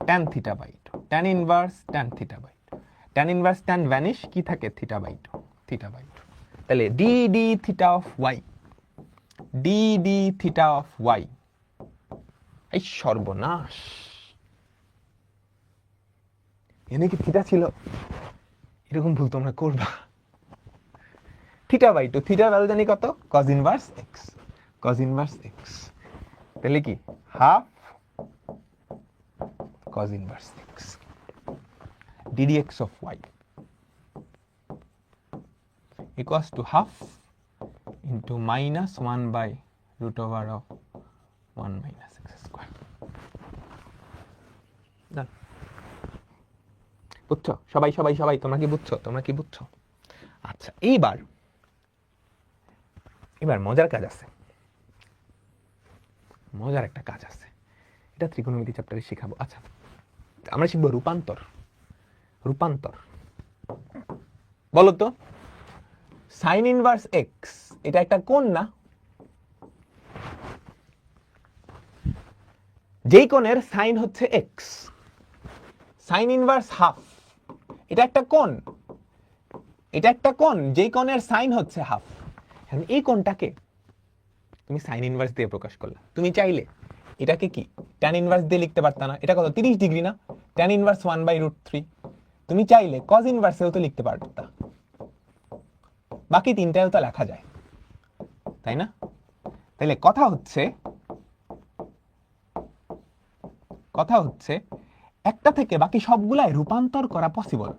tan theta by 2, tan inverse tan theta by 2, tan inverse tan vanish, কি থাকে? Theta by 2, theta by 2। তাহলে d D theta of y, d D theta of y, এই সর্বনাশ, এনে কি থিটা ছিল? এরকম ভুল তোমরা করবা। থিটা বাই 2, থিটার ভ্যালু জানি কত? cos inverse x, cos inverse x। তাহলে কি half cos inverse x ddx of y equals to half into minus 1 by root over of 1 minus x square. Done. বুঝছো সবাই সবাই সবাই? তোমরা কি বুঝছো? তোমরা কি বুঝছো? আচ্ছা, এইবার মজার কাজ আছে, মজার একটা কাজ আছে, এটা ত্রিকোণমিতি চ্যাপ্টারে শেখাবো। আচ্ছা, আমরা শিখবো রূপান্তর। রূপান্তর বলো তো, সাইন ইনভার্স এক্স এটা একটা কোণ না? যেই কোণের সাইন হচ্ছে এক্স, সাইন ইনভার্স হাফ এটা একটা কোণ, এটা একটা কোণ যেই কোণের সাইন হচ্ছে হাফ। এখন এই কোণটাকে তুমি সাইন ইনভার্স দিয়ে প্রকাশ করলা। তুমি চাইলে এটাকে কি ট্যান ইনভার্স দিয়ে লিখতে পারতা না? এটা কত? 30 ডিগ্রি না? Tan inverse 1/√3। তুমি চাইলে কজ ইনভার্সেও তো লিখতে পারতা, বাকি তিনটাও তো লেখা যায়, তাই না? তাহলে কথা হচ্ছে একটা থেকে বাকি সবগুলাই রূপান্তর করা পসিবল।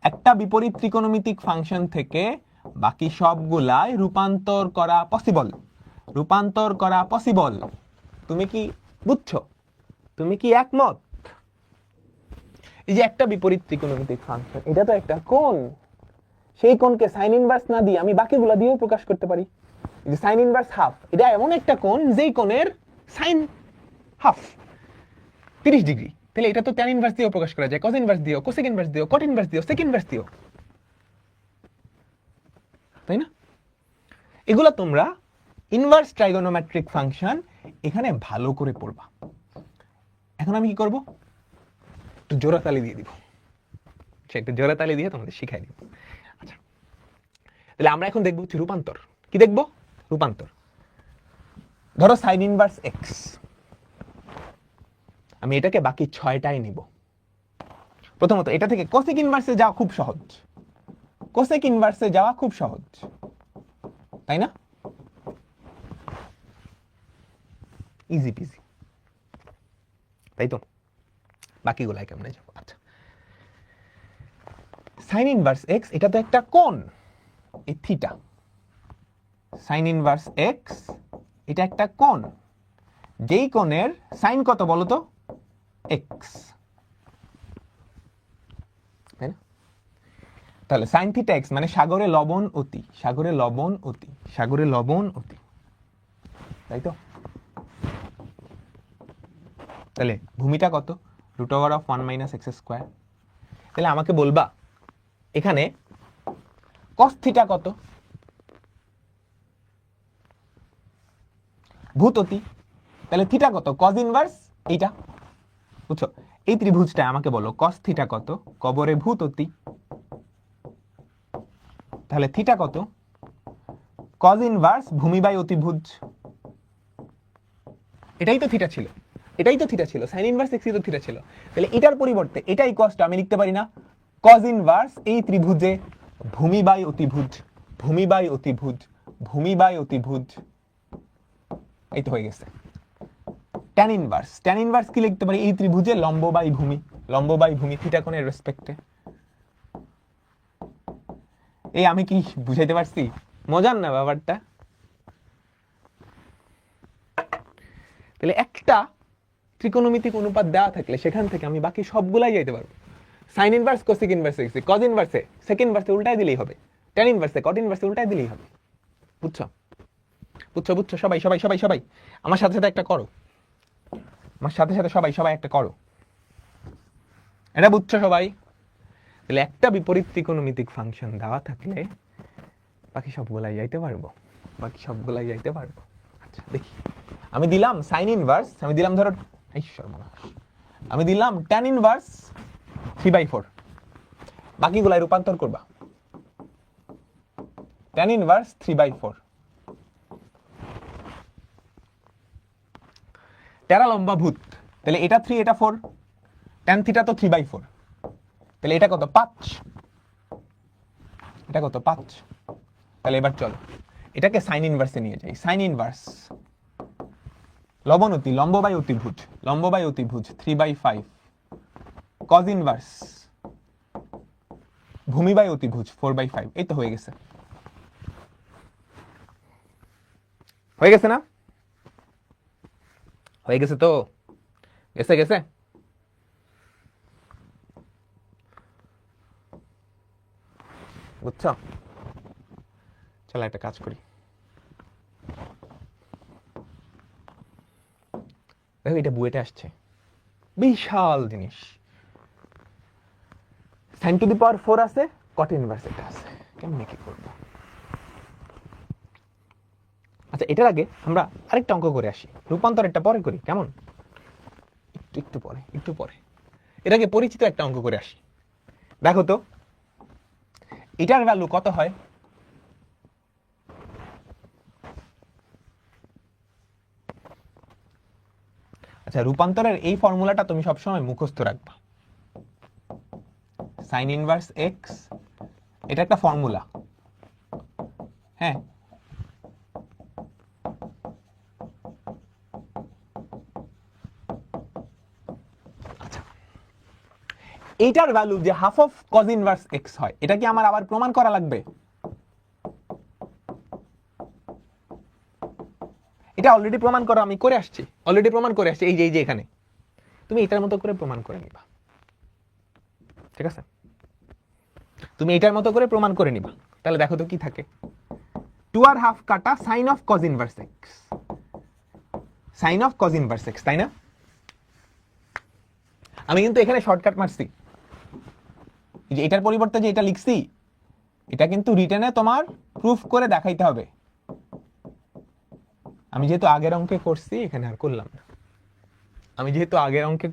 একটা বিপরীত ত্রিকোণমিতিক ফাংশন থেকে বাকি সবগুলাই রূপান্তর করা পসিবল, রূপান্তর করা পসিবল। তুমি কি বুঝছো? তুমি কি একমত? এই যে একটা বিপরীত ত্রিকোণমিতিক ফাংশন, এটা তো একটা কোণ, সেই কোণকে সাইন ইনভার্স না দিয়ে আমি বাকিগুলো দিয়েও প্রকাশ করতে পারি। এই যে সাইন ইনভার্স হাফ, এটা এমন একটা কোণ যেই কোণের সাইন হাফ 30 ডিগ্রি। তাহলে এটা তো ট্যান ইনভার্স দিয়েও প্রকাশ করা যায়, কজ ইনভার্স দিয়েও, কোসেক ইনভার্স দিয়েও, কট ইনভার্স দিয়েও, সেক ইনভার্স দিয়েও। তাই না? এগুলো তোমরা ইনভার্স ট্রাইগোনোমেট্রিক ফাংশন এখানে ভালো করে পড়বা। এখন আমি কি করব, একটু জোড়াতালি দিয়ে দিব, একটু জোড়াতালি দিয়ে তোমাদের শিখাই দিব। আচ্ছা, তাহলে আমরা এখন দেখবো রূপান্তর। কি দেখবো? রূপান্তর। ধরো সাইন ইনভার্স এক্স, আমি এটাকে বাকি 6টাই নিব। প্রথমত এটা থেকে কোসেক ইনভার্সে যাওয়া খুব সহজ, কোসেক ইনভার্সে যাওয়া খুব সহজ, তাই না? ইজি পিজি, তাই তো? বাকিগুলাই কেমনে যাবো? আচ্ছা, সাইন ইনভার্স এক্স এটা তো একটা কোণ, এই থিটা। সাইন ইনভার্স এক্স এটা একটা কোণ, যেই কোণের সাইন কত বলো তো? এক্স, তাই না? তাহলে সাইন থিটা এক্স মানে সাগরে লবণ অতি, সাগরে লবণ অতি, সাগরে লবণ অতি, তাই তো? তাহলে ভূমিটা কত? √1 - x²। তাহলে আমাকে বলবা এখানে cos থিটা কত? ভূত অতি, তাহলে থিটা কত? cos ইনভার্স এইটা, বুঝছো? এই ত্রিভুজটা আমাকে বলো cos থিটা কত? কবরে ভূত অতি, তাহলে থিটা কত? cos ইনভার্স ভূমি বাই অতিভুজ। এটাই তো থিটা ছিল, এটাই তো থিটা ছিল, সাইন ইনভার্স এক্স তো থিটা ছিল। তাহলে এটার পরিবর্তে এটাই কসটা আমি লিখতে পারি না? cos ইনভার্স এই ত্রিভুজে ভূমি বাই অতিভুজ, ভূমি বাই অতিভুজ, ভূমি বাই অতিভুজ, এই তো হয়ে গেছে। tan ইনভার্স, tan ইনভার্স কি লিখতে পারি? এই ত্রিভুজে লম্ব বাই ভূমি, লম্ব বাই ভূমি থিটা কোণের রেসপেক্টে। এই আমি কি বুঝাইতে পারছি? মজার না ব্যাপারটা? তাহলে একটা ত্রিকোণমিতিক অনুপাত দেওয়া থাকলে সেখান থেকে আমি বাকি সবগুলাই যাইতে পারবো। সাইন ইনভার্স কোসেক ইনভার্সে, কজ ইনভার্সে সেক ইনভার্সে উল্টাই দিলেই হবে, tan ইনভার্সে কট ইনভার্সে উল্টাই দিলেই হবে। বুঝছো? বুঝছো? বুঝছো? সবাই সবাই সবাই সবাই আমার সাথে সাথে একটা করো, আমার সাথে সাথে সবাই সবাই একটা করো। এটা বুঝছো সবাই? তাহলে একটা বিপরীত ত্রিকোণমিতিক ফাংশন দেওয়া থাকলে বাকি সবগুলাই যাইতে পারবো, বাকি সবগুলাই যাইতে পারবো। আচ্ছা দেখি, আমি দিলাম সাইন ইনভার্স, আমি দিলাম ধরো আমি দিলাম tan ইনভার্স 3/4, বাকিগুলাই রূপান্তর করবা। tan ইনভার্স 3/4, টেরা লম্বা ভূত, তাহলে এটা 3 এটা 4, tan থিটা তো 3/4, তাহলে এটা কত? 5, এটা কত? 5। তাহলে এবার চলো এটাকে সাইন ইনভার্সে নিয়ে যাই। সাইন ইনভার্স লবণ অতি, লম্ব বাই অতিভুজ, লম্ব বাই অতিভুজ 3/5, cos ইনভার্স ভূমি বাই অতিভুজ 4/5। এই তো হয়ে গেছে, হয়ে গেছে না? হয়ে গেছে তো? গেছে গেছে? বুঝছো? চলো একটা কাজ করি, দেখো এটা বুয়েটে আসছে, বিশাল জিনিস। sin টু দি পাওয়ার 4 আছে, cot ইনভার্স এটা আছে, কেমনে কি করব? আচ্ছা এটার আগে আমরা আরেকটা অঙ্ক করে আসি, রূপান্তরেরটা পরে করি, কেমন? একটু পরে, একটু পরে। এর আগে পরিচিত একটা অঙ্ক করে আসি। দেখো তো এটার ভ্যালু কত হয়? আচ্ছা রূপান্তরের এই ফর্মুলাটা তুমি সবসময় মুখস্থ রাখবা। সাইন ইনভার্স এক্স এটা একটা ফর্মুলা, হ্যাঁ? আচ্ছা এইটার ভ্যালু যে half of cos inverse x হয়, এটা কি আমার আবার প্রমাণ করা লাগবে? এটা অলরেডি প্রমাণ করা আমি করে আসছি, অলরেডি প্রমাণ করে আসছি, এই যে এখানে। তুমি এটার মতো করে প্রমাণ করে নিবা, ঠিক আছে? তুমি এটার মতো করে প্রমাণ করে নিবা। তাহলে দেখো তো কি থাকে, 2.5 কাটা sine of cos inverse x, sine of cos inverse x, তাই না? আমি কিন্তু এখানে শর্টকাট মারছি, যে এটার পরিবর্তে যে এটা লিখছি এটা কিন্তু রিটেনে তোমার প্রুফ করে দেখাইতে হবে। আমি যেহেতু আগের অঙ্কে করছি এখানে আর করলাম না, আমি যেহেতু আগের অঙ্ক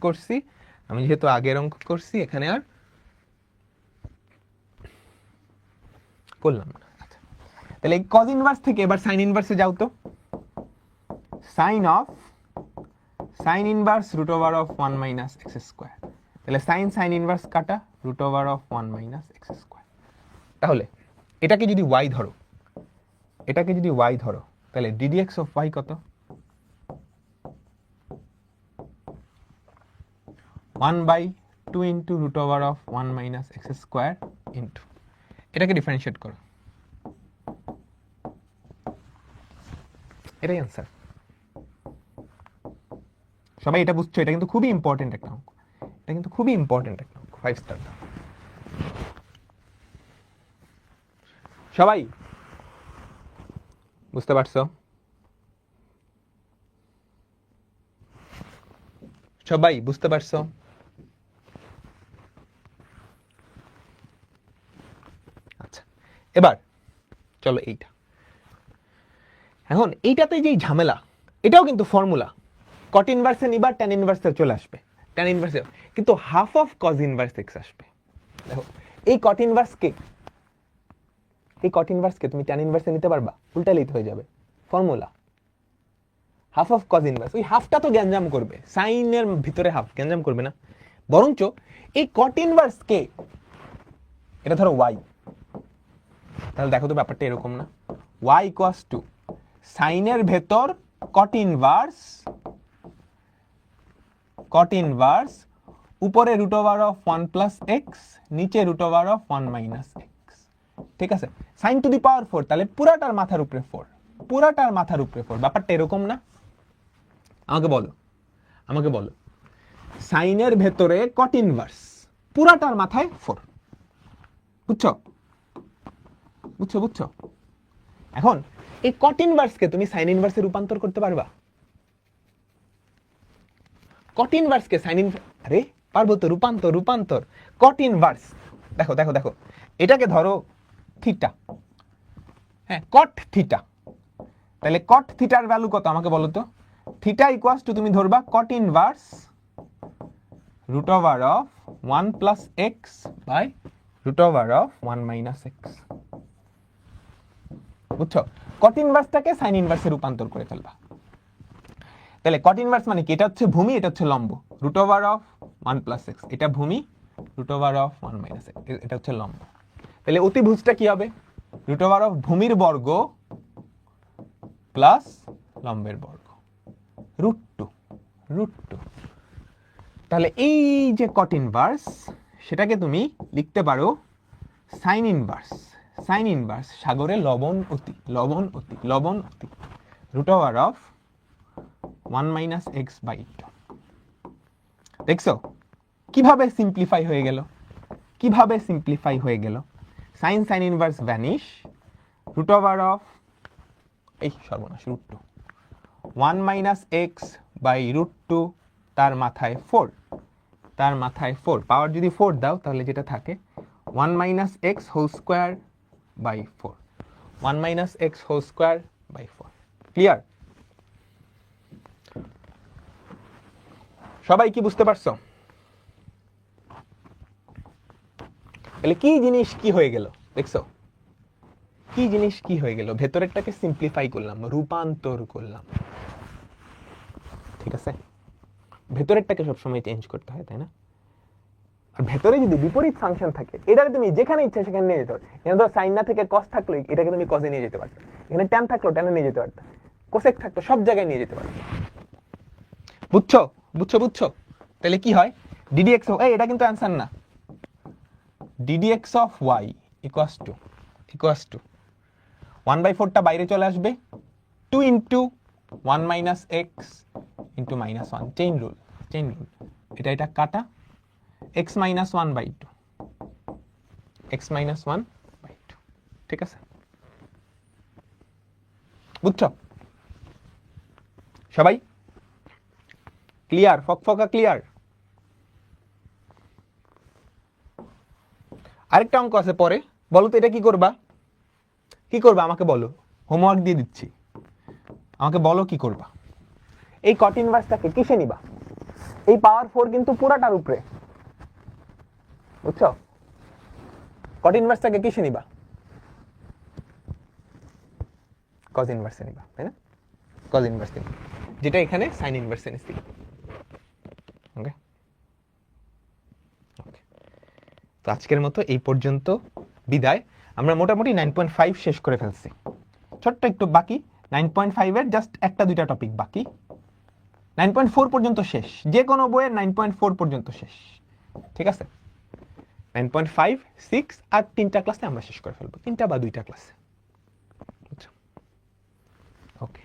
করছি এখানে আর করলাম না। আচ্ছা, তাহলে এই কজ ইনভার্স থেকে এবার সাইন ইনভার্সে যাও তো। Sine inverse root over of 1 minus x square. তাহলে সাইন ইনভার্স কাটা root over of 1 minus x square. তাহলে এটাকে যদি y ধরো, তাহলে ddx অফ y কত? 1/2 into root over of 1 minus x square into, এটাকে ডিফারেন্সিয়েট করো, এটাই অ্যান্সার। সবাই এটা বুঝছো? এটা কিন্তু খুবই ইম্পর্টেন্ট একটা অঙ্ক, 5 স্টার। সবাই বুঝতে পারছো? আচ্ছা, এবার চলো এইটা। এখন এইটাতে যেই ঝামেলা, এটাও কিন্তু ফর্মুলা, কট ইনভার্সে নিবা ট্যান ইনভার্সে চলে আসবে, ট্যান ইনভার্সে কিন্তু half of cos inverse x আসবে। দেখো এই কট ইনভার্সকে তুমি ট্যান ইনভার্সে নিতে পারবা? উল্টালেই হয়ে যাবে formula, half of cos inverse. ওই হাফটা তো গ্যাঞ্জাম করবে, সাইনের ভিতরে হাফ গ্যাঞ্জাম করবে না, বরঞ্চ এই কট ইনভার্স কে, এটা ধরো ওয়াই, তাহলে দেখো তো ব্যাপারটা এরকম না, ওয়াই ইকুয়ালস টু সাইনের ভেতর কট ইনভার্স উপরে root over of 1 plus X, নিচে root over of 1 minus X. ঠিক আছে, সাইন টু দি পাওয়ার 4, তাহলে পুরাটার মাথার উপরে 4, ব্যাপারটা এরকম না? আমাকে বলো সাইনের ভেতরে কট ইনভার্স পুরাটার মাথায় 4, বুঝছো? এখন এই কট ইনভার্সকে তুমি সাইন ইনভার্সে রূপান্তর করতে পারবা? কট ইনভার্সকে আরে পারবো তো, রূপান্তর কট ইনভার্স। দেখো এটাকে ধরো থিটা, হ্যাঁ কট থিটা, তাহলে কট থিটার ভ্যালু কত আমাকে বলো তো? থিটা ইকুয়ালস টু তুমি ধরবা cot inverse root over of 1 plus x by root over of 1 minus x. বুঝছো? কট ইনভার্সটাকে সাইন ইনভার্সে রূপান্তর করে ফেলবা। তাহলে কট ইনভার্স মানে কি? এটা হচ্ছে ভূমি, এটা হচ্ছে লম্ব, root over of 1 plus x, এটা ভূমি, root over of 1 minus x, এটা হচ্ছে লম্ব। তাহলে অতিভুজটা কি হবে? রুট ওভার অফ ভূমির বর্গ প্লাস লম্বের বর্গ, রুট টু। তাহলে এই যে কট ইনভার্স, সেটাকে তুমি লিখতে পারো সাইন ইনভার্স সাগরে লবণ অতি, root over of 1 minus x by 2। দেখছো কিভাবে সিম্পলিফাই হয়ে গেল? Sine inverse vanish, root over of root 2, 1 minus x by root 2, তার মাথায় 4, পাওয়ার যদি 4 দাও তাহলে যেটা থাকে 1 minus x whole square by 4, 1 minus x whole square by 4। Clear? সবাই কি বুঝতে পারছো? তাহলে কি জিনিস কি হয়ে গেল দেখছো? ভেতরেরটাকে সিম্পলিফাই করলাম, রূপান্তর করলাম। ঠিক আছে, ভেতরেরটাকে সবসময় চেঞ্জ করতে হয়, তাই না? আর ভেতরে যদি বিপরীত ফাংশন থাকে, এটাকে তুমি যেখানে ইচ্ছা সেখানে নিয়ে যেতে পারো। এখানে ধর সাইন না থেকে কস থাকলো, এটাকে তুমি কসে নিয়ে যেতে পারতো, এখানে ট্যান থাকলো ট্যানে নিয়ে যেতে পারতো, কোসেক থাকতো সব জায়গায় নিয়ে যেতে পারতো। বুঝছো? তাহলে কি হয়? ddx এটা কিন্তু অ্যান্সার না, ddx of y equals to 1/4টা বাইরে চলে আসবে, 2 into 1 minus X into minus 1, chain rule, এটা কাটা, x মাইনাস 1/2, ঠিক আছে? বুঝছো সবাই? ক্লিয়ার? ফকফকা ক্লিয়ার? আরেকটা অঙ্ক আছে পরে, বলো তো এটা কি করবা? কি করবা আমাকে বলো, হোমওয়ার্ক দিয়ে দিচ্ছি, আমাকে বলো কি করবা। এই কট ইনভার্সটাকে কিসে নিবা? এই পাওয়ার 4 কিন্তু পুরাটার উপরে, বুঝছো? কট ইনভার্সটাকে কিসে নিবা? কজ ইনভার্সে নিবা, তাই না? কজ ইনভার্সে নিবা, যেটা এখানে সাইন ইনভার্সে নিছি। ওকে, তো আজকের মতো এই পর্যন্ত বিদায়। আমরা মোটামুটি 9.5 শেষ করে ফেলছি, ছোট্ট একটু বাকি। 9.5 এর জাস্ট একটা দুইটা টপিক বাকি। 9.4 পর্যন্ত শেষ, যে কোনো বইয়ের 9.4 পর্যন্ত শেষ, ঠিক আছে? 9.5, 6 আর 3টা ক্লাসে আমরা শেষ করে ফেলবো, 3টা বা 2টা ক্লাসে। ওকে,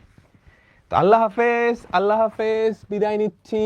তো আল্লাহ হাফেজ, আল্লাহ হাফেজ, বিদায় নিচ্ছি।